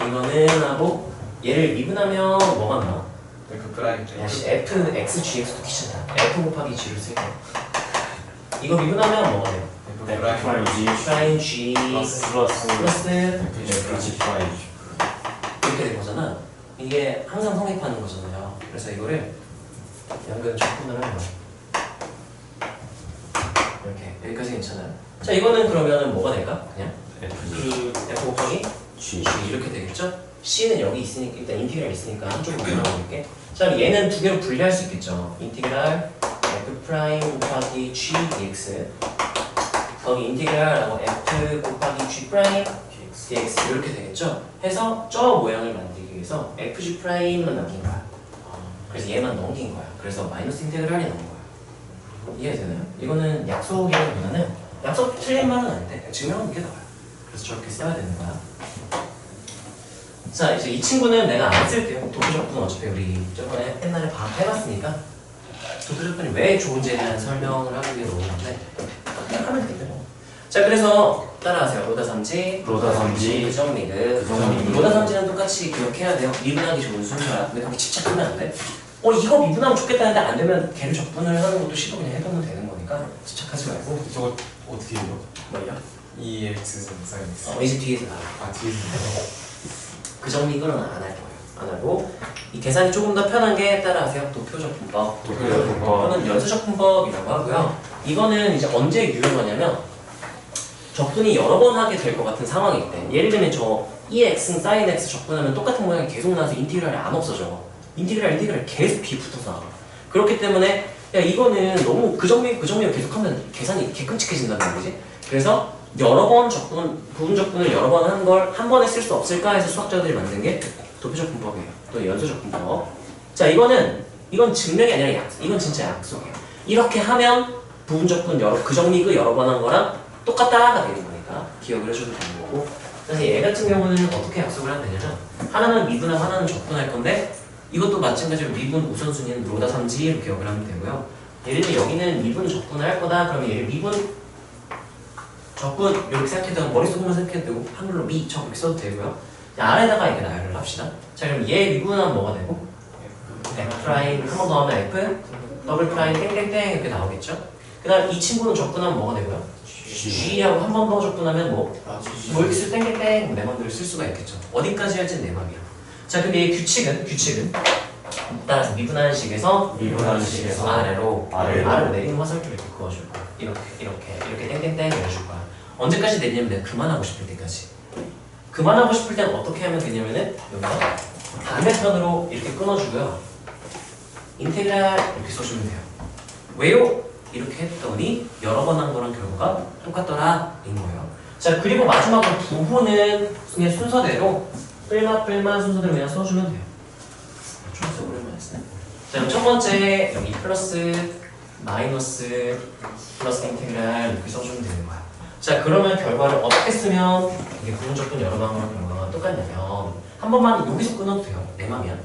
[SPEAKER 1] 이거는 하고 얘를 미분하면 뭐가 나와?
[SPEAKER 2] 그 프라임
[SPEAKER 1] 야씨 f, x, gx도 귀찮다. f 곱하기 g를 쓸게. 이거 미분하면 뭐가 돼요? 프라임 g 플러스 이렇게 된 거잖아. 이게 항상 성립하는 거잖아요. 그래서 이거를 연근 적분을 하는 거야. 이렇게 여기까지 괜찮아요. 자, 이거는 그러면 뭐가 될까? 그냥 f 곱하기 g 이렇게 되겠죠? c는 여기 있으니까 일단 인티그랄 있으니까 한쪽으로 올라가볼게. 자, 얘는 두 개로 분리할 수 있겠죠. 인티그랄 f 프라임 곱하기 g dx 거기 인티그랄하고 f 곱하기 g 프라임 dx 이렇게 되겠죠. 해서 저 모양을 만들기 위해서 fg 프라임만 남긴 거야. 그래서 얘만 넘긴 거야. 그래서 마이너스 인테그랄이 나온 거야. 이해되나요? 이거는 약속이라기보다는 약속 틀린 말은 아닌데 증명은 이게 나와요. 그래서 저렇게 써야 되는 거야. 자 이제 이 친구는 내가 안 쓸게요. 도표 적분 어차피 우리 저번에 옛날에 해봤으니까 도표 적분이 왜 좋은지에 대한 설명을 하기 위해 놓은 건데 그냥 하면 되겠네요. 자 그래서 따라하세요. 로다 삼지,
[SPEAKER 5] 로다 삼지,
[SPEAKER 1] 그정 리그.
[SPEAKER 5] 그정 리그.
[SPEAKER 1] 로다 삼지는 똑같이 기억해야 돼요. 미분하기 좋은 순서야. 근데 거기 집착하면 안 돼. 이거 미분하면 좋겠다는데 안 되면 걔를 적분을 하는 것도 시도 그냥 해보면 되는 거니까 집착하지 말고.
[SPEAKER 2] 저거 어떻게 읽어?
[SPEAKER 1] 뭐야?
[SPEAKER 2] EX 사인 X.
[SPEAKER 1] 이제 뒤에서 나와.
[SPEAKER 2] 아 뒤에서.
[SPEAKER 1] 그정 리그는 안 할 거예요. 안 하고 이 계산이 조금 더 편한 게 따라하세요. 도표적분법. 이거는 연수적분법이라고 하고요. 이거는 이제 언제 유용하냐면 적분이 여러 번 하게 될 것 같은 상황일 때. 예를 들면 저 EX, sin X 적분하면 똑같은 모양이 계속 나와서 인티그랄이 안 없어져. 인티그랄 계속 B 붙어서 나와. 그렇기 때문에 야 이거는 너무 그 정리 계속하면 계산이 이렇게 끔찍해진다는 거지. 그래서 여러 번 부분 적분을 여러 번 한 걸 한 번에 쓸 수 없을까 해서 수학자들이 만든 게 도표적분법이에요. 또 연수적분법. 자 이건 증명이 아니라 이건 진짜 약속이에요. 이렇게 하면 부분 적분 그정리그 여러 번 한 거랑 똑같다가 되는 거니까 기억을 해줘도 되는 거고. 그래서 얘 같은 경우는 어떻게 약속을 하면 되냐면 하나는 미분하고 하나는 적분할 건데 이것도 마찬가지로 미분 우선순위는 로다 삼지로 기억을 하면 되고요. 예를 들면 여기는 미분 적분을 할 거다. 그러면 얘를 미분 적분 이렇게 생각해도 머릿속으로만 생각해도 되고 한글로 적 이렇게 써도 되고요. 자, 아래다가 이렇게 나열을 합시다. 자 그럼 얘 미분하면 뭐가 되고 F 프라임 한 번 더 하면 F 더블 프라임 땡땡땡 이렇게 나오겠죠. 그 다음 이 친구는 적분하면 뭐가 되고요? G하고 한 번 더 적분하면 뭐 이렇게 쓸 땡땡땡 내 맘대로 쓸 수가 있겠죠. 어디까지 할지는 내 맘이야. 자 근데 이 규칙은 따라서 미분하는 식에서 아래로 내리는 화살표를 이렇게 그어줄 거야. 이렇게 땡땡땡 내려줄 거야. 언제까지 되냐면 내가 그만하고 싶을 때까지. 그만하고 싶을 때는 어떻게 하면 되냐면은 여기서 반대편으로 이렇게 끊어주고요. 인테그랄 이렇게 써주면 돼요. 왜요? 이렇게 했더니 여러 번 한 거랑 결과가 똑같더라 인 거예요. 자 그리고 마지막으로 부분은 그냥 순서대로 뿔마 순서대로 그냥 써주면 돼요. 초록색 오랜만에 쓰네. 자 그럼 첫 번째 여기 플러스 마이너스 플러스 인테그랄 이렇게 써주면 되는 거야. 자 그러면 결과를 어떻게 쓰면 이게 부분 적분 여러 번 하는 결과가 똑같냐면 한 번만 여기서 끊어도 돼요. 내 맘이야.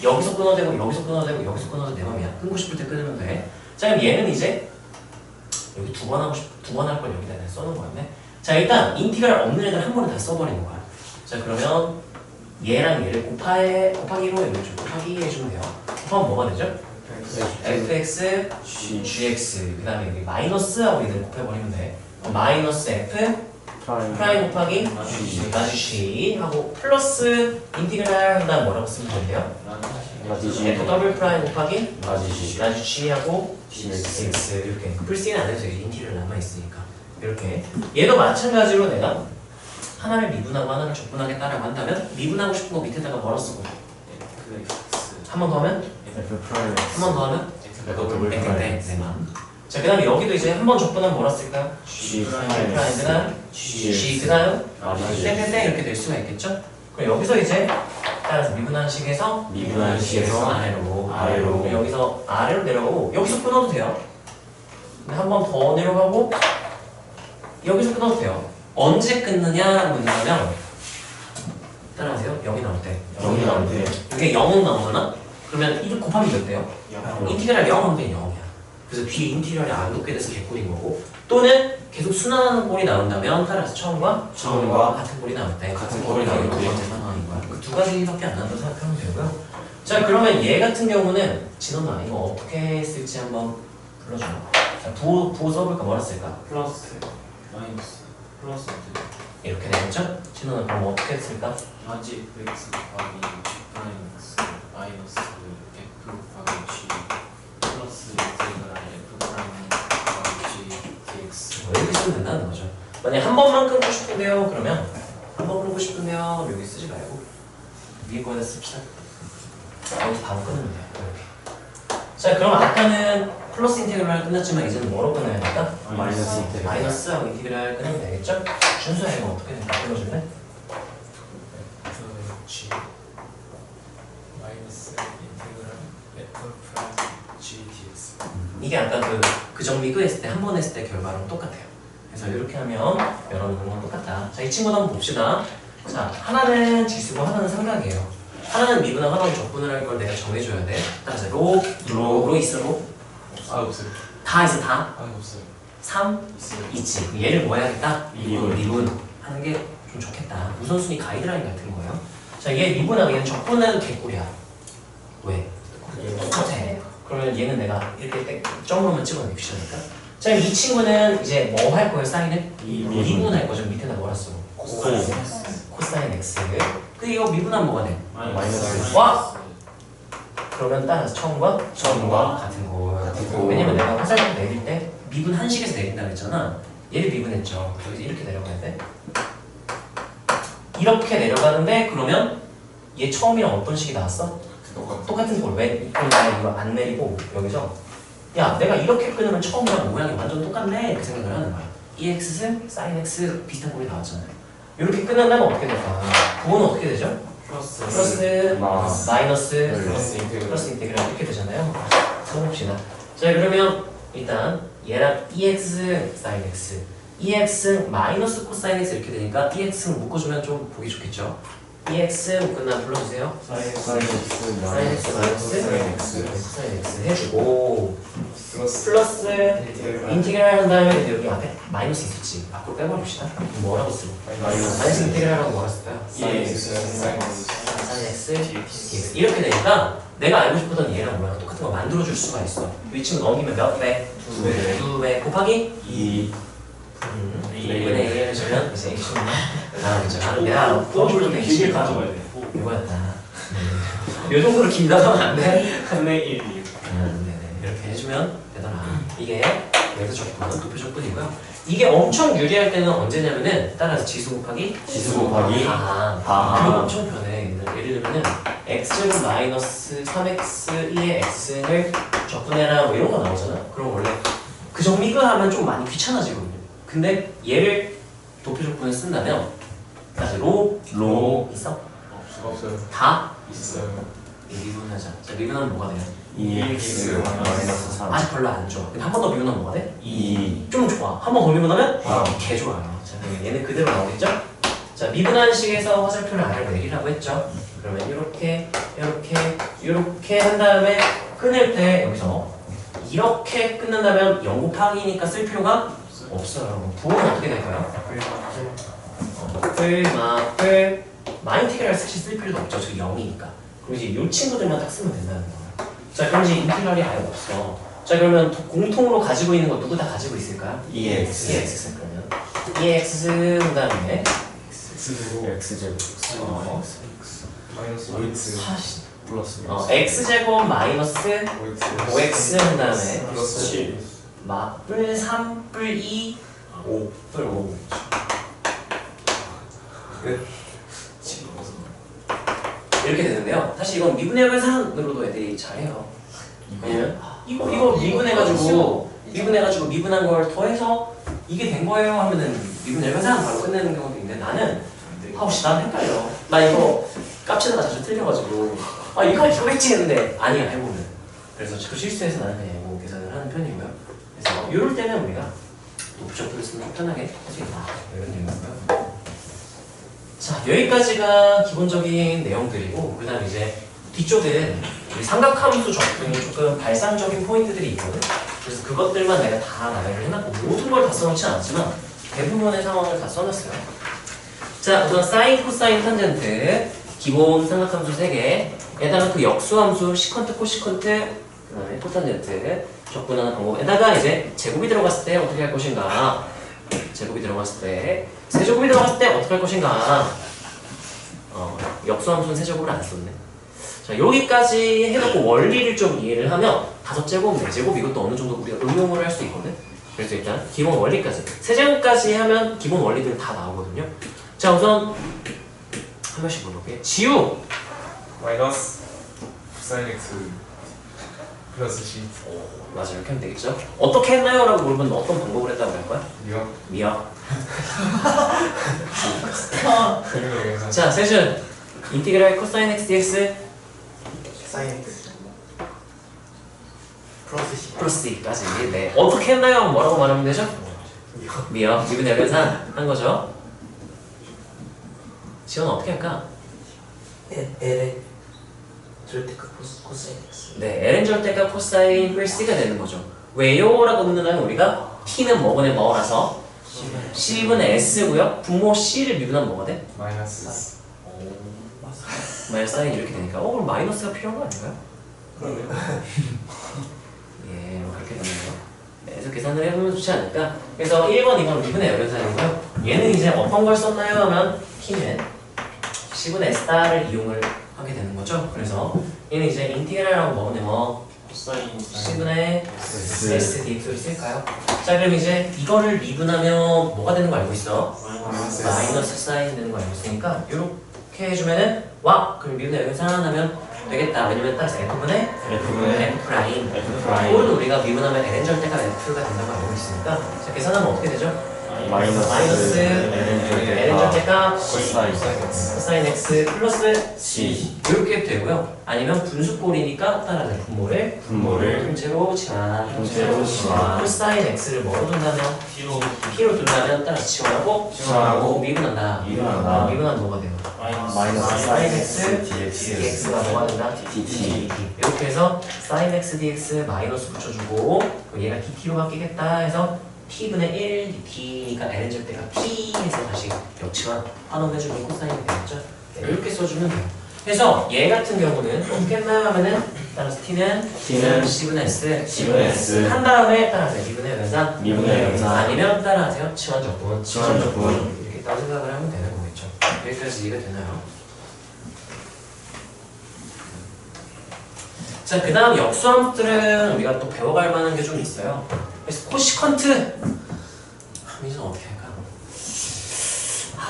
[SPEAKER 1] 여기서 끊어도 되고 여기서 끊어도 되고 여기서 끊어도 내 맘이야. 끊고 싶을 때 끊으면 돼. 자 그럼 얘는 이제 여기 두 번 할 걸 여기다 써놓은 거였네. 자 일단 인티그랄 없는 애들 한 번에 다 써버리는 거야. 자 그러면 얘랑 얘를 곱하기로 여기 좀 곱하기 해주면 돼요. 곱하면 뭐가 되죠? fx, gx 그 다음에 여기 마이너스하고 얘를 곱해버리면 돼. 마이너스 f 프라임 곱하기 라지 c 하고 플러스 인티그랄 그 다음 뭐라고 쓰면 돼요? f 더블 프라임 곱하기 라지 c 하고 x 이렇게 풀스는 안 해서 인티그랄 남아있으니까 이렇게 얘도 마찬가지로 내가 하나를 미분하고 하나를 적분하겠다라고 한다면 미분하고 싶은 거 밑에다가 뭐라 쓰고 한 번 더 하면 한 번 더 하면 자, 그 다음에 여기도 이제 한 번 적분하면 뭐라 쓸까요? G 프라임 그 다음 G 그 다음 땡땡땡 이렇게 될 수가 있겠죠? 그럼 여기서 이제 따라서 미분하는 식에서 아래로 여기서 아래로 내려가고 여기서 끊어도 돼요. 한 번 더 내려가고 여기서 끊어도 돼요. 언제 끊느냐라는 문제냐면 따라하세요. 0이 나올 때 이게 0은 나오나? 그러면 이거 곱하면 몇 돼요? 인티그랄 0하면 그냥 0이야. 그래서 뒤에 인티그랄이 안 높게 돼서 개꼴인 거고 또는 계속 순환하는 꼴이 나온다면 따라서 처음과 같은 꼴이 나올 때 같은 꼴이 나올 때 두 번째 상황인 거야. 그 두 가지밖에 안 난다고 생각하면 되고요. 자 그러면 얘 같은 경우는 진원아 이거 어떻게 쓸지 한번 불러줘. 자 부호 써볼까 뭐라 쓸까?
[SPEAKER 3] 플러스 마이너스 플러스
[SPEAKER 1] 이렇게 되겠죠? 진원아 그럼 어떻게 쓸까?
[SPEAKER 3] 라지 x 곱하기 프라임 x 마이너스 f 곱하기 g 플러스 인테그랄 f 프라임 곱하기 g dx
[SPEAKER 1] 이렇게 쓰면 된다는 거죠. 만약 한 번만 끊고 싶은데요 그러면 한 번 끊고 싶으면 여기 쓰지 말고 위에 거에다 씁시다. 여기서 바로 끊으면 돼요. 이렇게. 자 그럼 아까는 플러스 인테그랄 끝났지만 이제는 뭐로 끊어야 될까? 마이너스하고 인테그랄 끊으면 되겠죠? 준수야 이거 어떻게 될까? 불러줄래?
[SPEAKER 3] g 마이너스 인테그랄 f 프라임 g dx
[SPEAKER 1] 이게 아까 그 정리그 했을 때 한 번 했을 때 결과랑 똑같아요. 그래서 이렇게 하면 여러분 건 똑같다. 자 이 친구도 한번 봅시다. 자, 하나는 지수고 하나는 삼각이에요. 하나는 미분하고 하나는 적분을 할 걸 내가 정해줘야 돼. 따라서 로 있어, 로?
[SPEAKER 2] 아 없어요.
[SPEAKER 1] 다 있어, 다?
[SPEAKER 3] 아 없어요.
[SPEAKER 1] 3?
[SPEAKER 3] 있어요.
[SPEAKER 1] 있지. 그럼 얘를 뭐 해야겠다?
[SPEAKER 5] 미분.
[SPEAKER 1] 미분 하는 게 좀 좋겠다. 우선순위 가이드라인 같은 거예요. 자, 얘 미분하고 얘는 적분해도 개꿀이야. 왜? 똑같아. 그러면 얘는 내가 이렇게 점으로만 찍어놓으면 귀찮으니까. 자, 이 친구는 이제 뭐 할 거예요? 사인은? 미분 할 거죠. 밑에다 뭐라 써? 코사인 x. 근데 이거 미분하면 뭐가 돼?
[SPEAKER 5] 마이너스.
[SPEAKER 1] 와! 그러면 따라서 처음과
[SPEAKER 5] 처음과
[SPEAKER 1] 같은 거.
[SPEAKER 5] 같은 거.
[SPEAKER 1] 왜냐면 내가 화살표 내릴 때 미분 한식에서 내린다 그랬잖아. 얘를 미분했죠. 여기서 이렇게 내려가야 돼. 이렇게 내려가는데 그러면 얘 처음이랑 어떤 식이 나왔어? 똑같은 걸 왜? 그럼 나 이거 안 내리고 여기서 야 내가 이렇게 끊으면 처음이랑 모양이 완전 똑같네 그 생각을 하는 거야. EX, sin X 비슷한 꼴이 나왔잖아요. 이렇게 끝난다면 어떻게 될까? 그거는 어떻게 되죠? 플러스 마이너스 플러스 인테그랄 이렇게 되잖아요. 써봅시다. 자 그러면 일단 얘랑 EX, sin X EX 마이너스 코사인 X 이렇게 되니까 EX는 묶어주면 좀 보기 좋겠죠? EX 묶은다음 불러주세요.
[SPEAKER 5] 사인 X
[SPEAKER 1] sin X 마이너스
[SPEAKER 5] X
[SPEAKER 1] 코사인 X 해주고
[SPEAKER 2] 플러스
[SPEAKER 1] 플러스
[SPEAKER 2] 인테그랄.
[SPEAKER 1] 인테그랄 한 다음에 여기 앞에 마이너스 있었지. 밖으로 빼버립시다. 뭐라고 쓰고? 마이너스 인테그랄하고 뭐라 쓸까요?
[SPEAKER 2] 사인 X 사인 X.
[SPEAKER 1] sin X, dx 이렇게 되니까 내가 알고 싶었던 얘랑 뭐랑 똑같은 거 만들어줄 수가 있어. 이 친구 넘기면 몇 배? 2배 곱하기
[SPEAKER 5] 2
[SPEAKER 1] 2분의 1을 해주면 이제 이게 쉽나? 아 그쵸. 아, 내가 포함을 좀 길게 가져가야 돼. 이거였다. 이 정도로 길다가 하면 안 돼?
[SPEAKER 3] 3의 1.
[SPEAKER 1] 네네. 이렇게 해주면 되더라. 이게 여기서 적분은 도표 적분이고요. 이게 엄청 유리할 때는 언제냐면은 따라서 지수 곱하기
[SPEAKER 5] 지수 곱하기
[SPEAKER 1] 아,
[SPEAKER 5] 아.
[SPEAKER 1] 그거 엄청 편해. 예를 들면은 x제곱 마이너스 3x 2의 x를 적분해라 뭐 이런 거 나오잖아. 그럼 원래 그 정리가 하면 좀 많이 귀찮아지거든요. 근데 얘를 도표 적분을 쓴다면 다시 로 있어?
[SPEAKER 2] 없어요.
[SPEAKER 1] 다
[SPEAKER 2] 있어요.
[SPEAKER 1] 미분하자. 자 미분하면 뭐가 돼요?
[SPEAKER 5] 2x 마이너스 3
[SPEAKER 1] 아직 별로 안 좋아. 한 번 더 미분하면 뭐가 돼?
[SPEAKER 5] 2
[SPEAKER 1] 좀 좋아. 한 번 더 미분하면
[SPEAKER 5] 아.
[SPEAKER 1] 개 좋아요. 자, 그럼 얘는 그대로 나오겠죠? 자, 미분하는 식에서 화살표를 아래로 내리라고 했죠? 그러면 이렇게 한 다음에 끊을 때 여기서 이렇게 끊는다면 0 곱하기니까 쓸 필요가 없어요. 부호는 어떻게 될까요? 풀 마인테그랄 사실 쓸 필요도 없죠. 저 0이니까. 그럼 이제 이 친구들만 딱 쓰면 된다는 거예요. 자, 그럼 이제 인테그랄이 아예 없어. 자, 그러면 공통으로 가지고 있는 거 누구 다 가지고 있을까요?
[SPEAKER 5] 2x
[SPEAKER 1] 2x 그러면 2x 그 다음에
[SPEAKER 5] x제곱
[SPEAKER 2] 마이너스 5x
[SPEAKER 5] 플러스
[SPEAKER 1] x제곱 마이너스 5x 한 다음에
[SPEAKER 2] 플러스 7
[SPEAKER 1] 뿔 3, 뿔 2, 5, 뿔 5 이렇게 되는데요. 사실 이건 미분의 계산으로도 애들이 잘해요. 왜냐면 이거 미분해가지고 미분한 걸 더해서 이게 된 거예요 하면은 미분의 계산 바로 끝내는 경우도 있는데 나는 혹시 난 헷갈려. 나 이거 깝치다가 자주 틀려가지고 아 이거 이거겠지 했는데 아니야 해보면. 그래서 그 실수해서 나는 그냥 이거 계산을 하는 편이고요. 그래서 이럴 때는 우리가 도표적으로 쓰면 좀 편하게 할 수 있다 이런 얘기고요. 자 여기까지가 기본적인 내용들이고 그 다음 이제 뒤쪽은 우리 삼각함수 적분이 조금 발상적인 포인트들이 있거든. 그래서 그것들만 내가 다 나열을 해놨고 모든 걸 다 써놓진 않지만 대부분의 상황을 다 써놨어요. 자 우선 사인, 코사인, 탄젠트 기본 삼각함수 3개 에다가 그 역수함수 시컨트, 코시컨트 그 다음에 코탄젠트 적분하는 방법에다가 이제 제곱이 들어갔을 때 어떻게 할 것인가 제곱이 들어갔을 때 세제곱이 들어갔을 때 어떻게 할 것인가 역수함수는 세제곱을 안 썼네. 자 여기까지 해놓고 원리를 좀 이해를 하면 5제곱, 4제곱 이것도 어느 정도 우리가 응용을 할 수 있거든. 그래서 일단 기본 원리까지 세제곱까지 하면 기본 원리들 다 나오거든요. 자 우선 한 번씩 물어볼게요. 지우
[SPEAKER 2] 마이너스 사인 x 플러스 c
[SPEAKER 1] 맞아 이렇게 하면 되겠죠? 어떻게 했나요? 라고 물으면 어떤 방법을 했다고 할 거야?
[SPEAKER 2] 이거
[SPEAKER 1] 미역.
[SPEAKER 2] 그리고 계산
[SPEAKER 1] 자 세준 인티그랄 코사인 x dx
[SPEAKER 4] 사인 x 플러스 c
[SPEAKER 1] 플러스 D까지 네 어떻게 했나요? 뭐라고 말하면 되죠? 미역 미분의 계산 한 거죠. 지원 어떻게 할까?
[SPEAKER 4] L의 절대값 코사인 X.
[SPEAKER 1] 네, ln 절대값 코사인 플 C가 되는 거죠. 왜요? 라고 묻는다면 우리가 t는 뭐분의 뭐라서 C분의 S고요. 분모 C를 미분하면 뭐가 돼?
[SPEAKER 2] 마이너스.
[SPEAKER 1] 마이너스 사인 이렇게 되니까 그럼 마이너스가 필요한 거 아닌가요?
[SPEAKER 2] 그러네요.
[SPEAKER 1] 예, 뭐 그렇게 되는 거. 네, 그래서 계산을 해보면 좋지 않을까? 그래서 1번, 2번 미분의 연산이고요. 얘는 이제 어떤 걸 썼나요? 하면 t는 C분의 S를 이용을 하게 되는 거죠. 그래서 얘는 이제 인티그랄하고 뭐네 뭐
[SPEAKER 3] 코사인
[SPEAKER 1] C분의 S dx를 쓸까요? 자, 그럼 이제 이거를 미분하면 뭐가 되는 거 알고 있어? 마이너스 사인 되는 거 알고 있으니까 이렇게 해주면은 와! 그럼 미분의 여기 상환하면 되겠다. 왜냐면 따라서 F분의
[SPEAKER 5] F분의
[SPEAKER 1] F 프라임
[SPEAKER 5] F 프라임
[SPEAKER 1] 또는 우리가 미분하면 ln 절대가 F가 된다고 알고 있으니까 자, 계산하면 어떻게 되죠? 마이너스 ln 절대가
[SPEAKER 5] 코사인
[SPEAKER 1] 코사인 X 플러스
[SPEAKER 5] C
[SPEAKER 1] 이렇게 되고요. 아니면 분수꼴이니까 따라서 분모를
[SPEAKER 5] 분모를
[SPEAKER 1] 통째로 지원
[SPEAKER 5] 통째로 지원.
[SPEAKER 1] 코사인 X를 뭐로 둔다면
[SPEAKER 3] T로
[SPEAKER 1] T로 둔다면 따라서 지원하고
[SPEAKER 5] 지원하고
[SPEAKER 1] 미분한다.
[SPEAKER 5] 미분한다.
[SPEAKER 1] 미분한 뭐가 돼요?
[SPEAKER 5] 마이너스
[SPEAKER 1] 사인
[SPEAKER 5] 사인
[SPEAKER 1] X
[SPEAKER 5] X DX
[SPEAKER 1] dx가 뭐가 된다?
[SPEAKER 5] dt
[SPEAKER 1] 이렇게 해서 sin x dx 마이너스 붙여주고 그럼 얘가 dt로 바뀌겠다 해서 t분의 1 dt니까 ln 절대가 p 해서 다시 역치환 환원해주면 코사인이 되겠죠? 네, 이렇게 써주면 돼요. 그래서 얘 같은 경우는 어떻게 했나요 하면은 따라서 t는 C분의 S
[SPEAKER 5] C분의 S
[SPEAKER 1] 한 다음에 따라서 미분의 연산
[SPEAKER 5] 미분의 연산.
[SPEAKER 1] 아니면 따라하세요 치환 적분
[SPEAKER 5] 치환 적분.
[SPEAKER 1] 이렇게 따로 생각을 하면 되는 거겠죠. 여기까지 이해가 되나요? 자, 그 다음 역수함수들은 우리가 또 배워갈 만한 게 좀 있어요. 그래서 코시컨트 민선 어떻게 할까?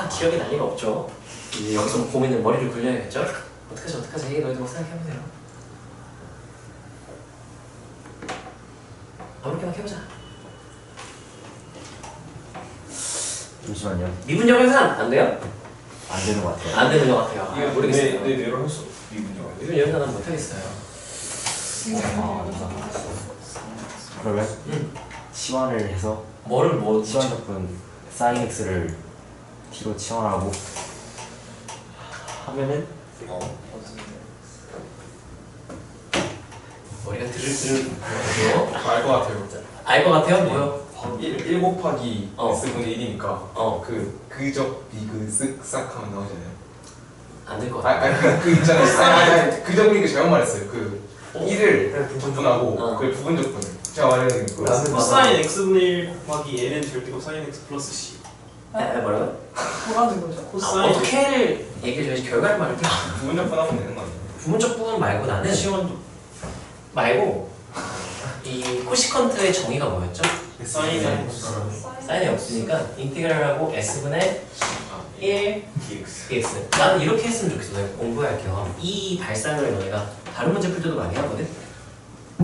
[SPEAKER 1] 기억이 날 리가 없죠. 이제 여기서 고민을 머리를 굴려야겠죠. 어떡하지 얘기 너희도 생각해보세요. 아무렇게 막 해보자.
[SPEAKER 5] 잠시만요.
[SPEAKER 1] 미분적 연산 안 돼요?
[SPEAKER 5] 안 되는 것 같아요.
[SPEAKER 1] 안 되는 것 같아요.
[SPEAKER 2] 이거
[SPEAKER 1] 모르겠어요.
[SPEAKER 2] 내려올 수 미분적.
[SPEAKER 1] 미분 연산은 못하겠어요.
[SPEAKER 5] 그러면
[SPEAKER 1] 응.
[SPEAKER 5] 치환을 해서
[SPEAKER 1] 뭐를 뭐
[SPEAKER 5] 치환 적분 사인 X를 T로 치환하고 하면은
[SPEAKER 1] 머리가 드르르
[SPEAKER 2] 알것 같아요.
[SPEAKER 1] 알 것 같아요? 뭐요?
[SPEAKER 2] 1 곱하기
[SPEAKER 1] 어.
[SPEAKER 2] S분의 1이니까
[SPEAKER 1] 어.
[SPEAKER 2] 그적 비그 쓱싹 하면 나오잖아요.
[SPEAKER 1] 안 될 것 같아.
[SPEAKER 2] 그 있잖아요. 그 적분이 잘못 말했어요. 그 1을 적분하고
[SPEAKER 1] 어.
[SPEAKER 2] 그 부분 적분. 제가 말하는 그
[SPEAKER 3] 코사인 X분의 1 곱하기 ln 절대값 사인 X 플러스 C.
[SPEAKER 1] 뭐라고요?
[SPEAKER 6] 뭐라는 거죠?
[SPEAKER 3] 코사인
[SPEAKER 1] 어떻게를 얘기해줘야지 결과를 말할게.
[SPEAKER 2] 부분 적분하면 되는 거 아니에요?
[SPEAKER 1] 부분적 부분 말고 나는
[SPEAKER 3] 시원도
[SPEAKER 1] 말고 이 코시컨트의 정의가 뭐였죠?
[SPEAKER 3] 사인
[SPEAKER 1] 사인이 없으니까 인티그랄하고 S분의 1
[SPEAKER 3] dx.
[SPEAKER 1] dx. 나는 이렇게 했으면 좋겠어. 내가 공부할게요. 이 발상을 너네가 다른 문제 풀 때도 많이 하거든.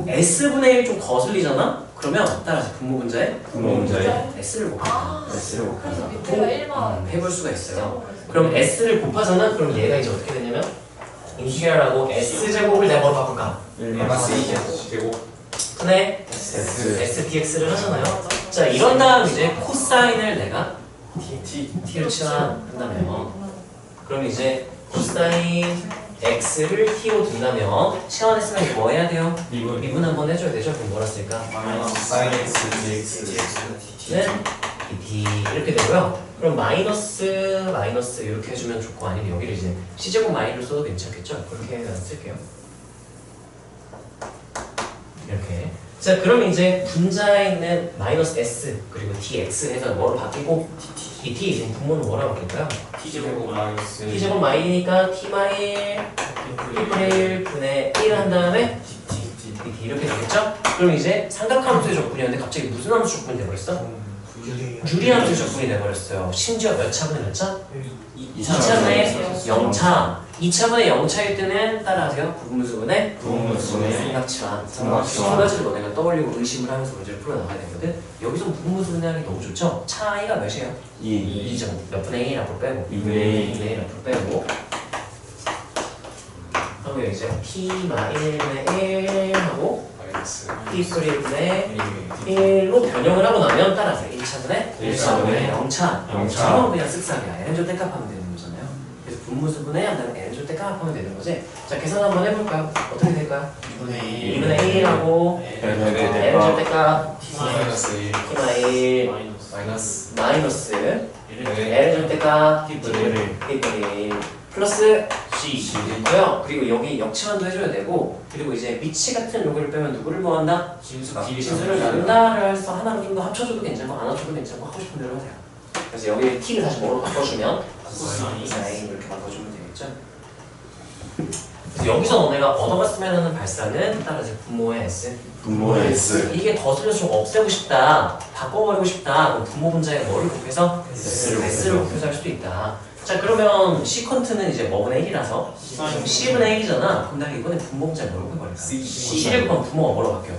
[SPEAKER 1] S분의 1 좀 거슬리잖아? 그러면 따라서 분모 문제에
[SPEAKER 5] 분모 문제에
[SPEAKER 1] S를 곱하자.
[SPEAKER 5] S를 곱하자.
[SPEAKER 7] 내가 1번
[SPEAKER 1] 해볼 수가 있어요. 그럼 S를 곱하잖아? 그럼 얘가 이제 어떻게 되냐면 인티그랄하고 S제곱을 내가 뭐로 바꿀까?
[SPEAKER 2] 마이너스 2 제곱
[SPEAKER 1] 분의 S dx를 하잖아요. 자, 이런 다음 이제 코사인을 내가 t로 치환한다면 그럼 이제 코사인 x를 t로 둔다면 치환했으면 뭐 해야 돼요? 미분 한번 해줘야 되죠? 그럼 뭐라 쓸까?
[SPEAKER 2] 사인 X dx
[SPEAKER 1] 는 dt 이렇게 되고요. 그럼 마이너스 이렇게 해주면 좋고 아니면 여기를 이제 c제곱 마이를 써도 괜찮겠죠? 그렇게 쓸게요. 이렇게. 자, 그럼 이제 분자에 있는 마이너스 s 그리고 dx 해서 뭐로 바뀌고 dt 지금 분모는 뭐라고 바뀔까요?
[SPEAKER 3] T제곱 마이너스
[SPEAKER 1] t제곱 마이니까 t 마일 1분의 1 분의 1 한 다음에 dt 이렇게 되겠죠? 그럼 이제 삼각함수의 적분이었는데 갑자기 무슨 함수 적분이 돼버렸어? 유리함수 적분이 돼버렸어요. 심지어 몇 차분의 몇 차? 2차분의 0차. 2차분의 0차일 때는 따라하세요. 부분수분의 삼각치환. 두 가지를 너네가 떠올리고 의심을 하면서 문제를 풀어나가야 되거든. 여기서 부분수분의 하기 너무 좋죠? 차이가 몇이에요? 2점. 몇 분의 1 앞으로 빼고
[SPEAKER 5] 2분의 1.
[SPEAKER 1] 2분의 1 앞으로 빼고 하고 이제 t-1분의 1 하고
[SPEAKER 2] 마이너스
[SPEAKER 1] t+1분의 1로 변형을 하고 나면 따라서 1차분의 0차. 0차. 그냥 쓱싹이야. n조 땡값하면 되는 거잖아요. 그래서 분무수분의 한 다음에 n을 줄 때 값하면 되는 거지. 자 계산 한번 해볼까요? 어떻게 될까요?
[SPEAKER 3] 2분의 1
[SPEAKER 1] 2분의 1하고 n을 줄 때 값
[SPEAKER 3] t 마이너스 1
[SPEAKER 1] t만 1
[SPEAKER 3] 마이너스
[SPEAKER 1] 마이너스
[SPEAKER 3] 네.
[SPEAKER 1] n을 줄 때 값
[SPEAKER 3] t분의
[SPEAKER 1] t분의 1 플러스
[SPEAKER 3] c
[SPEAKER 1] 있고요. 그리고 여기 역치환도 해줘야 되고 그리고 이제 미치 같은 요기를 빼면 누구를 구한다?
[SPEAKER 3] 진수가
[SPEAKER 1] 진수를 나눈다를 해서 하나로 좀 더 합쳐줘도 괜찮고 안 합쳐도 괜찮고 하고 싶은 대로 하세요. 그래서 여기 t를 다시 뭐로 바꿔주면 코사인 이렇게 바꿔주면 되겠죠. 그래서 여기서 너네가 얻어갔으면 하는 발상은 따라서 분모의 s
[SPEAKER 5] 분모의 S
[SPEAKER 1] 이게 거슬려서 좀 없애고 싶다 바꿔버리고 싶다 그럼 분모 분자에 뭐를 곱해서? s를 곱해서 할 수도 있다. 자 그러면 시컨트는 이제 뭐분의 1이라서 c분의 1이잖아. 그럼 내가 이번에 분모 분자에 뭐를 곱해버릴까? c를 곱하면 분모가 뭐로 바뀌어?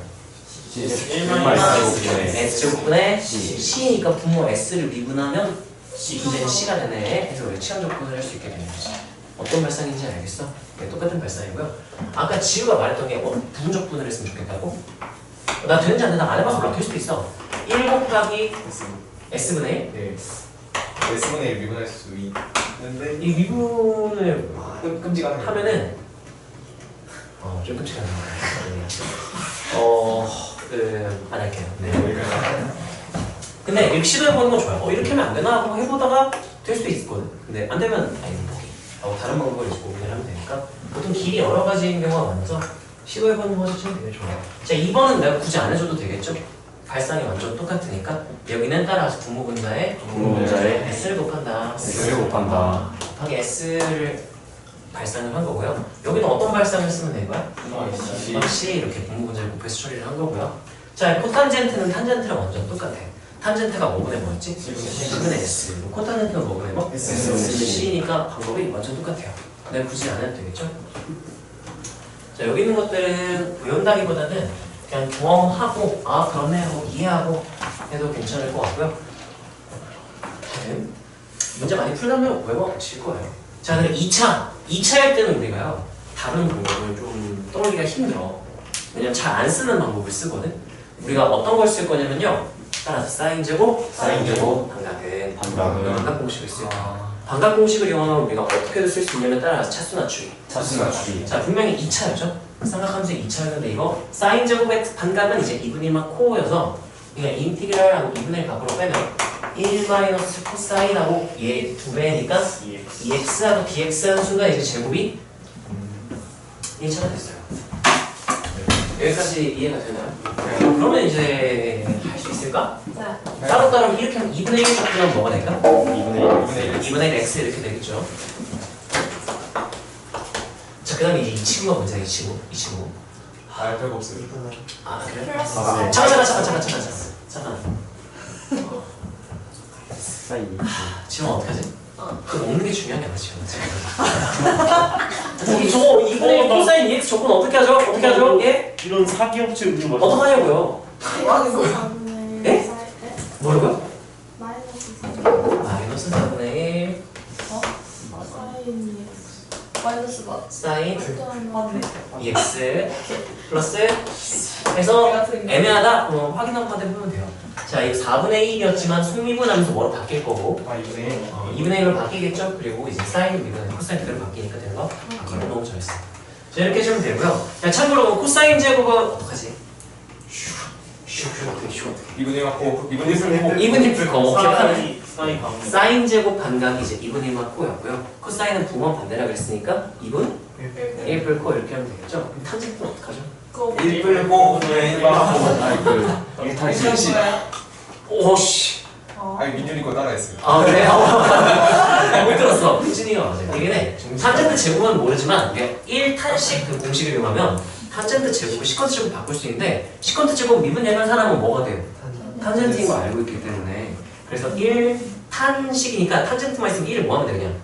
[SPEAKER 3] 1 마이너스
[SPEAKER 1] S제곱분의 C니까 분모 S를 미분하면 문제는 C가 되네. 그래서 우리 치환 조건을 할 수 있게 되는 거지. 어떤 발상인지 알겠어? 네, 똑같은 발상이고요. 아까 지우가 말했던 게 부분적분을 했으면 좋겠다고? 나 되는지 안 되나 안 해봐서 그럴 수도 있어. 1 곱하기 S분의 1?
[SPEAKER 2] 네. S분의 1 미분할 수 있는데
[SPEAKER 1] 이 미분을
[SPEAKER 2] 끔찍하네.
[SPEAKER 1] 하면은 좀 끔찍하네. 안 할게요. 네. 근데 이렇게 시도해보는 건 좋아요. 이렇게 하면 안 되나 하고 해보다가 될 수도 있거든. 근데 안 되면 아니 다른 방법을 이제 고민을 하면 되니까 보통 길이 여러 가지인 경우가 많아서 시도해보는 것이 참 되게 좋아요. 자 2번은 내가 굳이 안 해줘도 되겠죠? 발상이 완전 똑같으니까 여기는 따라서 분모 분자에 S를 곱한다.
[SPEAKER 5] S를 곱한다.
[SPEAKER 1] 곱하기 S를 발상을 한 거고요. 여기는 어떤 발상을 쓰면 되는 거야? C 이렇게 분모 분자를 곱해서 처리를 한 거고요. 자 코탄젠트는 탄젠트랑 완전 똑같아. 탄젠트가 뭐분의 뭐였지? C분의 S. 코탄젠트는 뭐분의 뭐? C니까 방법이 완전 똑같아요. 내가 굳이 안 해도 되겠죠? 자 여기 있는 것들은 외운다기보다는 그냥 경험하고 아 그러네 하고 이해하고 해도 괜찮을 것 같고요. 문제 많이 풀려면 외워 질 거예요. 자 그럼 2차일 때는 우리가요 다른 방법을 좀 떠올리기가 힘들어. 왜냐면 잘 안 쓰는 방법을 쓰거든. 우리가 어떤 걸 쓸 거냐면요 따라서 사인제곱 반각은 반각 공식을 쓸 거야. 반각 공식을 이용하면 우리가 어떻게도 쓸 수 있냐면 따라서 차수 낮추기. 자 분명히 2차였죠? 삼각함수 2차였는데 이거 사인제곱의 반각은 이제 2분의 코어여서 그러니까 인티그랄하고 2분의 각으로 빼면 1 마이너스 코사인하고 얘 2배니까 2x하고 dx 하는 순간 이제 제곱이 1차가 됐어요. 여기까지 이해가 되나요? 그러면 이제 할 수 있을까?
[SPEAKER 6] 네.
[SPEAKER 1] 따로따로 이렇게 하면 2분의 1 적분하면 뭐가 될까? 2분의 1 x 이렇게 되겠죠. 자, 그 다음에 이제 이 친구가 문제야, 이 친구.
[SPEAKER 2] 별거 없어요.
[SPEAKER 1] 아, 그래?
[SPEAKER 6] 플러스
[SPEAKER 1] 잠깐.
[SPEAKER 5] 사인
[SPEAKER 1] 지금 어떡하지? 그거 먹는 게 중요한 게 아니야, 지금. 저거 2분의 1 코사인 2x 조건 어떻게 하죠? 예?
[SPEAKER 7] 이런 사기업체 음료 맛.
[SPEAKER 1] 어떡하냐고요? 예? 뭐라고요? 마이너스 4분의 1
[SPEAKER 8] 마이너스 뭐?
[SPEAKER 1] 사인 2x 플러스 해서 애매하다? 그럼 확인 한번 해보면 돼요. 자, 이거 4분의 1이었지만 속미분하면서 뭐로 바뀔 거고 2분의 1로 바뀌겠죠? 그리고 이제 사인 미분 코사인 그대로 바뀌니까 되는 거 그럼 너무 잘했어. 자, 이렇게 해주면 되고요. 자, 참고로 코사인 제곱은 어떡하지?
[SPEAKER 2] 이분이 맞고 이분이 풀고
[SPEAKER 1] 2분의 풀거 기억하네.
[SPEAKER 3] 사인 방
[SPEAKER 1] 사인 제곱 반각이 이제 2분의 1만 코였고요. 코사인은 부분 반대라 그랬으니까 2분 1 풀코 이렇게 하면 되겠죠? 그럼 탄젠트는 어떡하죠?
[SPEAKER 2] 1 풀고 1 봐.
[SPEAKER 5] 1탄씩
[SPEAKER 1] 오씨.
[SPEAKER 2] 아니 민준이 거 따라했어요.
[SPEAKER 1] 아 그래요? 못 들었어. 민준이가 맞아요. 이게 탄젠트 제곱은 모르지만 1탄씩 그 공식을 이용하면 탄젠트 제곱을 시컨트 제곱 바꿀 수 있는데 시컨트 제곱 미분 얘기하는 사람은 뭐가 돼요? 탄젠트인 거 알고 있기 때문에 그래서 1탄식이니까 탄젠트만 있으면 1을 뭐 하면 돼 그냥?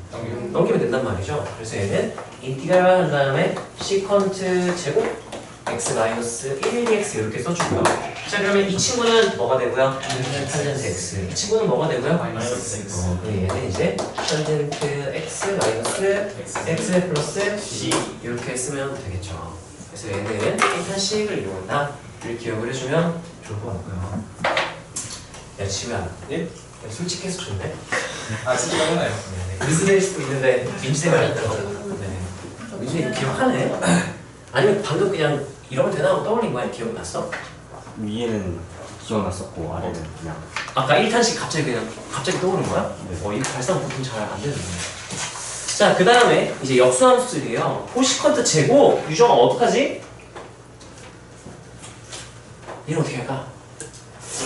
[SPEAKER 1] 넘기면 된단 말이죠. 그래서 얘는 인티그랄 한 다음에 시컨트 제곱 x 마이너스 1dx 이렇게 써주고요. 자 그러면 이 친구는 뭐가 되고요? 탄젠트 x. 이 친구는 뭐가 되고요?
[SPEAKER 3] 마이너스 x
[SPEAKER 1] 그럼 얘는 이제 탄젠트 x 마이너스 x 플러스
[SPEAKER 3] c
[SPEAKER 1] 이렇게 쓰면 되겠죠. 그래서 얘는 1탄식을 이용한다. 이렇게 기억을 해주면 좋을 것 같고요. 야 지우야,
[SPEAKER 2] 예?
[SPEAKER 1] 솔직해서 좋네.
[SPEAKER 2] 아 진짜 끝나요.
[SPEAKER 1] 미스일 수도 있는데 민지쌤이 알았다거든. 네. 민지쌤 기억하네. 아니면 방금 그냥 이러면 되나 하고 떠올린 거야? 기억났어?
[SPEAKER 5] 위에는 기억났었고 아래는 그냥
[SPEAKER 1] 아까 1탄씩 갑자기 떠오른 거야?
[SPEAKER 5] 네.
[SPEAKER 1] 이 발상 보통 잘 안 되는데. 자, 그 다음에 이제 역수함수들이에요. 코시컨트 제곱 유정아 어떡하지? 얘는 어떻게 할까?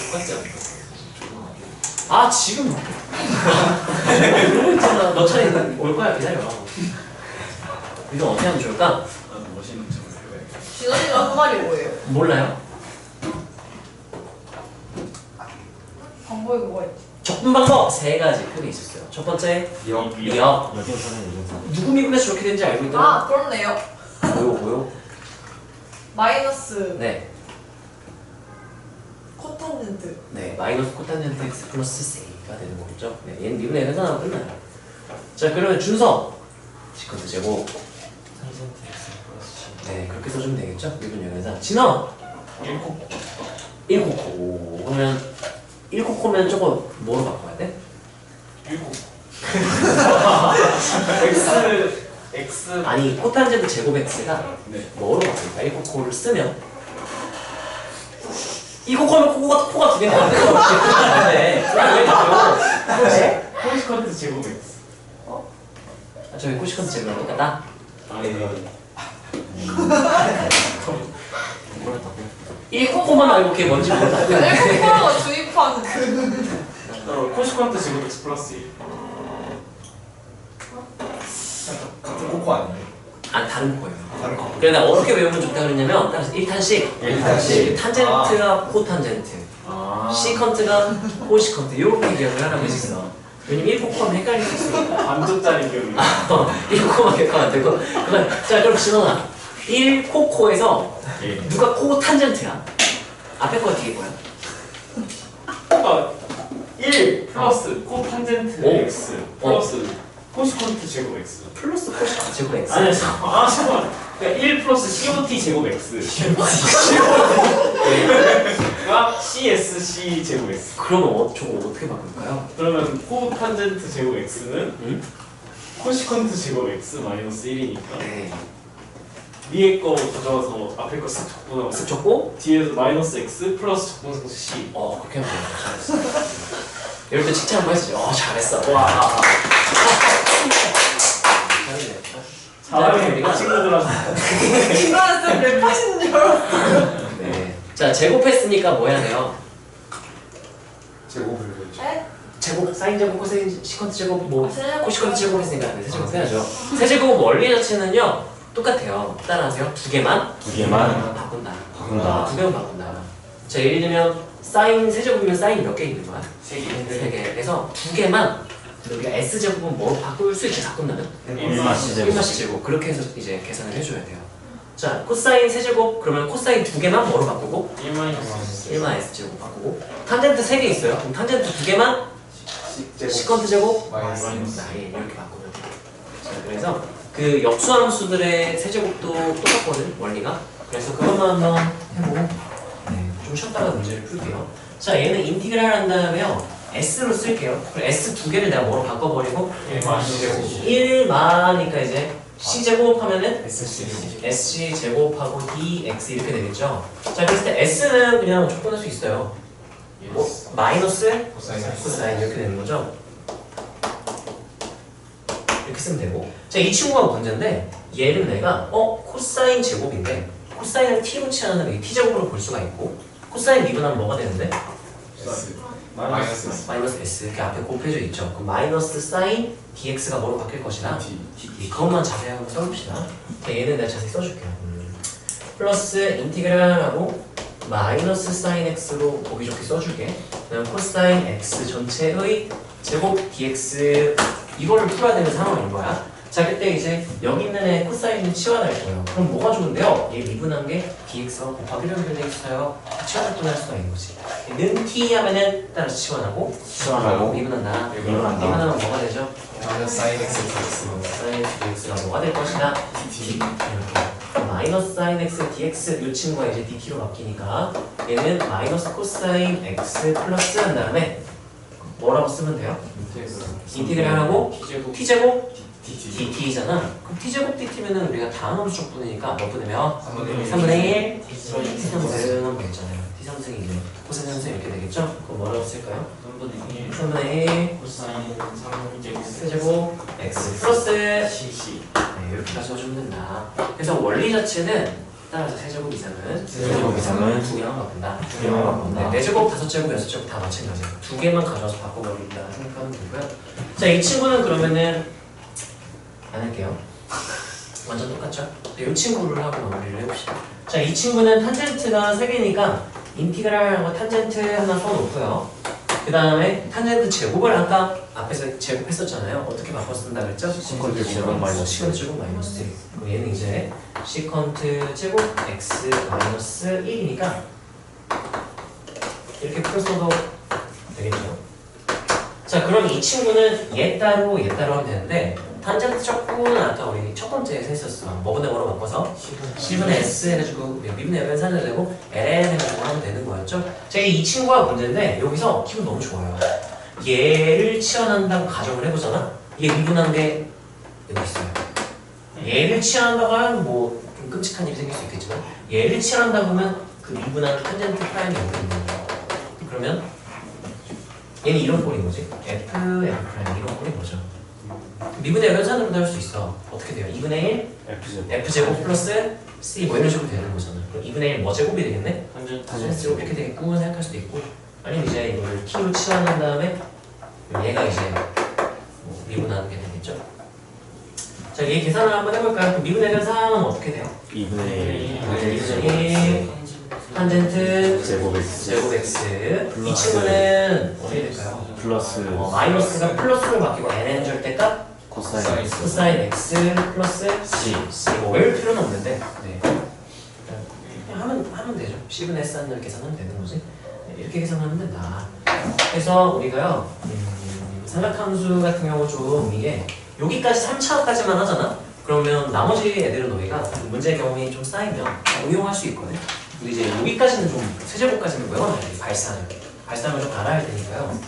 [SPEAKER 3] 똑같지 않을까?
[SPEAKER 1] 아 지금 이러고 있잖아. 너 차례 올 거야. 기다려. 유정 어떻게 하면 좋을까?
[SPEAKER 3] 나도 멋있는 척을 해봐야겠다.
[SPEAKER 6] 진원이가 한 말이 뭐예요?
[SPEAKER 1] 몰라요.
[SPEAKER 6] 방법이 뭐가 있지?
[SPEAKER 1] 적분 방법 세 가지 크게 있었어요. 첫 번째
[SPEAKER 2] 기억.
[SPEAKER 1] 미역.
[SPEAKER 5] 여기서는 여기서
[SPEAKER 1] 누구 미분에서 저렇게 되는지 알고 있더라?
[SPEAKER 6] 아 그렇네요.
[SPEAKER 1] 뭐요?
[SPEAKER 6] 마이너스
[SPEAKER 1] 네.
[SPEAKER 6] 코탄젠트.
[SPEAKER 1] 네, 마이너스 코탄젠트 x 플러스 c가 되는 거겠죠? 네, 얘는 미분의 계산하면 끝나요. 자, 그러면 준서 시컨트 제곱.
[SPEAKER 3] 탄젠트 x 플러스
[SPEAKER 1] 네, 그렇게 써주면 되겠죠? 미분 연계산. 진원 1코코. 그러면 1코코면 저거 뭐로 바꿔야 돼?
[SPEAKER 3] x
[SPEAKER 1] 아니, 코탄젠트 제곱 x가
[SPEAKER 3] 네.
[SPEAKER 1] 뭐로 바꿀까? 1코코를 쓰면 1코코면 코가 두 개가 안 되는 거 같은데. 왜 바꿔?
[SPEAKER 3] 코시컨트 제곱 x.
[SPEAKER 1] 저기 코시컨트 제곱이니까 나.
[SPEAKER 3] 네.
[SPEAKER 1] 1코코만 알고 그게 뭔지 몰라.
[SPEAKER 6] 일본어가 주입한 그.
[SPEAKER 3] 코시컨트 제곱 x 플러스 1.
[SPEAKER 2] 같은 코코 아니에요?
[SPEAKER 1] 아, 다른 거예요.
[SPEAKER 2] 다른 거.
[SPEAKER 1] 그래 내가 어떻게 외우면 좋다 그랬냐면 따라서 1탄씩 탄젠트가 코탄젠트 시컨트가 코시컨트 이렇게 기억을 하라고 했었어. 왜냐면 1코코하면 헷갈릴 수 있으니까
[SPEAKER 3] 반쪽짜리 기억이.
[SPEAKER 1] 1코코만 기억하면 안 되고 자 그럼 진원아 1코코에서
[SPEAKER 3] 예.
[SPEAKER 1] 누가 코탄젠트야? 앞에 거 뒤에 거야?
[SPEAKER 3] 코가 1 플러스 코탄젠트
[SPEAKER 1] 오.
[SPEAKER 3] x 플러스 코시컨트 제곱 x.
[SPEAKER 1] 플러스 코시컨트 제곱 x
[SPEAKER 3] 아니 잠깐만. 그러니까 1 플러스 COT 제곱 x. 가 CSC 제곱 x.
[SPEAKER 1] 그러면 저거 어떻게 바꿀까요?
[SPEAKER 3] 그러면 코탄젠트 제곱 x는
[SPEAKER 1] 응?
[SPEAKER 3] 코시컨트 제곱 x 마이너스 1이니까
[SPEAKER 1] 네.
[SPEAKER 3] 위에 거 가져와서 앞에 거 쓱 적분하고
[SPEAKER 1] 쓱 적고
[SPEAKER 3] 뒤에서 마이너스 x 플러스 적분상수 c.
[SPEAKER 1] 그렇게 하면 돼요. 잘했어. 이럴 때 칭찬 한번 했어. 잘했어. 와. 잘했네.
[SPEAKER 3] 잘하면
[SPEAKER 1] 우리가
[SPEAKER 3] 친구들한테
[SPEAKER 6] 중간에서 랩하시는 줄 알았어.
[SPEAKER 1] 네. 자 제곱했으니까 뭐 해야 돼요?
[SPEAKER 2] 제곱을 보여줘.
[SPEAKER 6] 에?
[SPEAKER 1] 제곱, 사인 제곱, 코사인 시컨트 제곱, 뭐
[SPEAKER 6] 아, 세제곱.
[SPEAKER 1] 코시컨트 제곱 했으니까 세제곱 해야죠. 세제곱 원리 자체는요 똑같아요. 따라하세요. 두 개만
[SPEAKER 5] 두 개만
[SPEAKER 1] 바꾼다.
[SPEAKER 5] 바꾼다.
[SPEAKER 1] 두 개만 바꾼다. 자 예를 들면 사인 세제곱이면 사인 몇 개 있는 거야?
[SPEAKER 3] 세 개.
[SPEAKER 1] 세 개. 그래서 두 개만 우리가 s 제곱은 뭐 바꿀 수 있게 바꾼다면
[SPEAKER 5] 1마 c 제곱
[SPEAKER 1] 1마씨 제곱 그렇게 해서 이제 계산을 해줘야 돼요. 자 코사인 세제곱 그러면 코사인 두 개만 뭐로 바꾸고
[SPEAKER 3] 1 마이너스
[SPEAKER 1] 1마 s 제곱 바꾸고 탄젠트 세 개 있어요. 그럼 탄젠트 두 개만 시컨트 제곱
[SPEAKER 2] 마이너스.
[SPEAKER 1] 예, 이렇게 바꾸면 돼요. 자 그래서 그 역수함수들의 세제곱도 똑같거든 원리가. 그래서 그것만 한번 해보고 좀 쉬었다가 문제를 풀게요. 자 얘는 인티그랄 한 다음에요 s로 쓸게요. 그럼 s 두 개를 내가 뭐로 바꿔버리고
[SPEAKER 3] 1 마이너스
[SPEAKER 1] 1마니까 이제 c 제곱하면은
[SPEAKER 2] SC.
[SPEAKER 1] sc 제곱하고 dx 이렇게 되겠죠. 자 그랬을 때 s는 그냥 적분할 수 있어요. 마이너스 코사인 이렇게 되는 거죠. 이렇게 쓰면 되고. 자 이 친구가 문제인데 얘는 내가 코사인 제곱인데 코사인을 t로 치환하면 이 t 제곱으로 볼 수가 있고 코사인 미분하면 뭐가 되는데
[SPEAKER 2] 마이너스.
[SPEAKER 1] 마이너스 s 이렇게 앞에 곱해져 있죠. 그럼 마이너스 사인 dx가 뭐로 바뀔 것이다. 그것만 자세히 한번 써봅시다. 자, 얘는 내가 자세히 써줄게요. 플러스 인티그랄하고 마이너스 사인 x로 보기 좋게 써줄게. 그다음 코사인 x 전체의 제곱 dx 이거를 풀어야 되는 상황인 거야. 자 그때 이제 여기 있는 애 코사인은 치환할 거예요. 그럼 뭐가 좋은데요? 얘 미분한 게 dx가 곱하기로 연결되어 있어요. 치환을 할 수가 있는 거지. 는 t 하면은 따라서 치환하고 미분한다.
[SPEAKER 5] 미분한다.
[SPEAKER 1] 미분하면 뭐가 되죠?
[SPEAKER 2] 마이너스 사인 x 플러스.
[SPEAKER 1] 사인 dx가 뭐가 될 것이다? dt 이렇게 마이너스 사인 x dx 이 친구가 이제 dt로 바뀌니까 얘는 마이너스 코사인 x 플러스 한 다음에 뭐라고 쓰면 돼요? 인테그랄하고
[SPEAKER 3] t제곱
[SPEAKER 1] t제곱
[SPEAKER 3] dt
[SPEAKER 1] dt잖아. 그럼 t제곱 dt면은 우리가 다음 함수 적분이니까 몇 분의 몇?
[SPEAKER 2] 3분의
[SPEAKER 1] 3분의 1
[SPEAKER 3] t3
[SPEAKER 1] 하면 되잖아요. t3승이 이제 코사인 3승 이렇게 되겠죠? 그럼 뭐라고 쓸까요?
[SPEAKER 3] 3분의 1
[SPEAKER 1] 3분의 1
[SPEAKER 3] 코사인 3제곱
[SPEAKER 1] 세제곱 x 플러스
[SPEAKER 3] cc
[SPEAKER 1] 네, 이렇게 가져주면 된다. 그래서 원리 자체는 따라서 세제곱 이상은
[SPEAKER 5] 세제곱 이상은
[SPEAKER 1] 두 개만 바꾼다.
[SPEAKER 5] 두 개만 바꾼다.
[SPEAKER 1] 네, 4제곱, 5제곱, 6제곱 다 마찬가지예요. 두 개만 가져와서 바꿔버린다 생각하면 되고요. 자, 이 친구는 그러면은 안 할게요. 완전 똑같죠? 이 친구를 하고 마무리를 해봅시다. 자, 이 친구는 탄젠트가 3개니까 인티그랄하고 탄젠트 하나 써놓고요. 그 다음에 탄젠트 제곱을 아까 앞에서 제곱했었잖아요. 어떻게 바꿔 쓴다 그랬죠?
[SPEAKER 5] 시컨트 제곱 마이너스
[SPEAKER 1] 시컨트 제곱 마이너스 1. 그럼 얘는 이제 시컨트 제곱 x 마이너스 1이니까 이렇게 풀 써도 되겠죠? 자, 그럼 이 친구는 얘 따로 하면 되는데 탄젠트 적분은 아까 우리 첫 번째에서 했었어. 뭐분의 뭐로 바꿔서? 10분의 s 해가지고 미분의 여변 산을 되고 ln 해가지고 하면 되는 거였죠? 자, 이 친구가 문제인데 여기서 기분 너무 좋아요. 얘를 치환한다고 가정을 해보잖아. 얘 미분한 게 여기 있어요. 얘를 치환한다고 하면 뭐 좀 끔찍한 일이 생길 수 있겠지만 얘를 치환한다고 하면 그 미분한 탄젠트 프라임이 여기 있는 거예요. 그러면 얘는 이런 꼴인 거지. f 프라임 이런 꼴인 거죠. 미분의 연산으로도 할 수 있어. 어떻게 돼요? 2분의 1
[SPEAKER 5] F제곱
[SPEAKER 1] f제곱 플러스 c 뭐 이런 식으로 되는 거잖아. 그럼 2분의 1 뭐 제곱이 되겠네? 탄젠트 제곱 이렇게 되겠고 생각할 수도 있고 아니면 이제 이걸 t로 치환한 다음에 얘가 이제 뭐 미분하는 게 되겠죠. 자, 얘 계산을 한번 해볼까요? 그럼 미분의 연산은 어떻게 돼요?
[SPEAKER 5] 2분의
[SPEAKER 1] 2분의 1 탄젠트
[SPEAKER 5] 제곱 X
[SPEAKER 1] 제곱 x 이
[SPEAKER 5] 플러스
[SPEAKER 1] 친구는 어떻게 될까요?
[SPEAKER 5] 플러스
[SPEAKER 1] 마이너스가 플러스로 바뀌고 n은 절대값
[SPEAKER 5] 코사인
[SPEAKER 1] 코사인 x 플러스
[SPEAKER 5] C
[SPEAKER 1] c 뭐 외울 필요는 없는데 네. 그냥 하면 되죠. 10분의 s를 계산하면 되는 거지. 네, 이렇게 계산하면 된다. 그래서 우리가요 삼각함수 같은 경우 좀 이게 여기까지 3차까지만 하잖아. 그러면 나머지 애들은 너희가 문제 경험이 좀 쌓이면 응용할 수 있거든. 근데 이제 여기까지는 좀 세제곱까지는 외워놔야 돼. 발상을 좀 알아야 되니까요.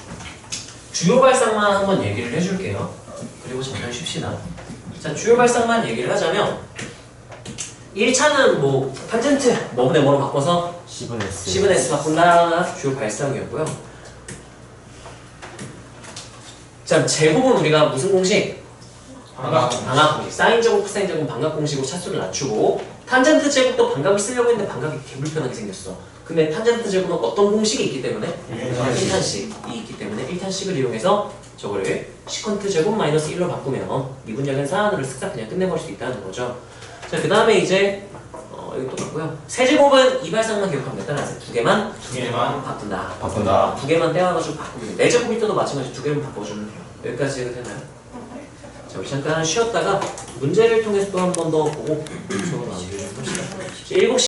[SPEAKER 1] 주요 발상만 한번 얘기를 해줄게요. 그리고 잠깐 쉽시다. 자, 주요 발상만 얘기를 하자면 1차는 뭐 탄젠트 뭐분의 뭐로 바꿔서
[SPEAKER 5] 10은 S
[SPEAKER 1] 10은 S 바꾼다 주요 발상이었고요. 자, 제곱은 우리가 무슨 공식? 방각 공식. 사인 제곱, 코사인 제곱 방각 공식으로 차수를 낮추고 탄젠트 제곱도 방각을 쓰려고 했는데 방각이 개불편하게 생겼어. 근데 탄젠트 제곱은 어떤 공식이 있기 때문에 1탄식이 있기 때문에 1탄식을 이용해서 저거를 시컨트 제곱 마이너스 1로 바꾸면 미분역은 사안으로 쓱싹 그냥 끝내버릴 수 있다는 거죠. 자, 그 다음에 이제 이거 또 바꾸고요. 세제곱은 이 발상만 기억하면 돼. 따라서 두 개만 바꾼다. 두 개만 떼어가지고 바꾸면 돼. 4제곱일 때도 마찬가지 두 개만 바꿔주면 돼요. 여기까지 해도 되나요? 자, 우리 잠깐 쉬었다가 문제를 통해서 또 한 번 더 보고 수업을 마무리를 해봅시다. 7시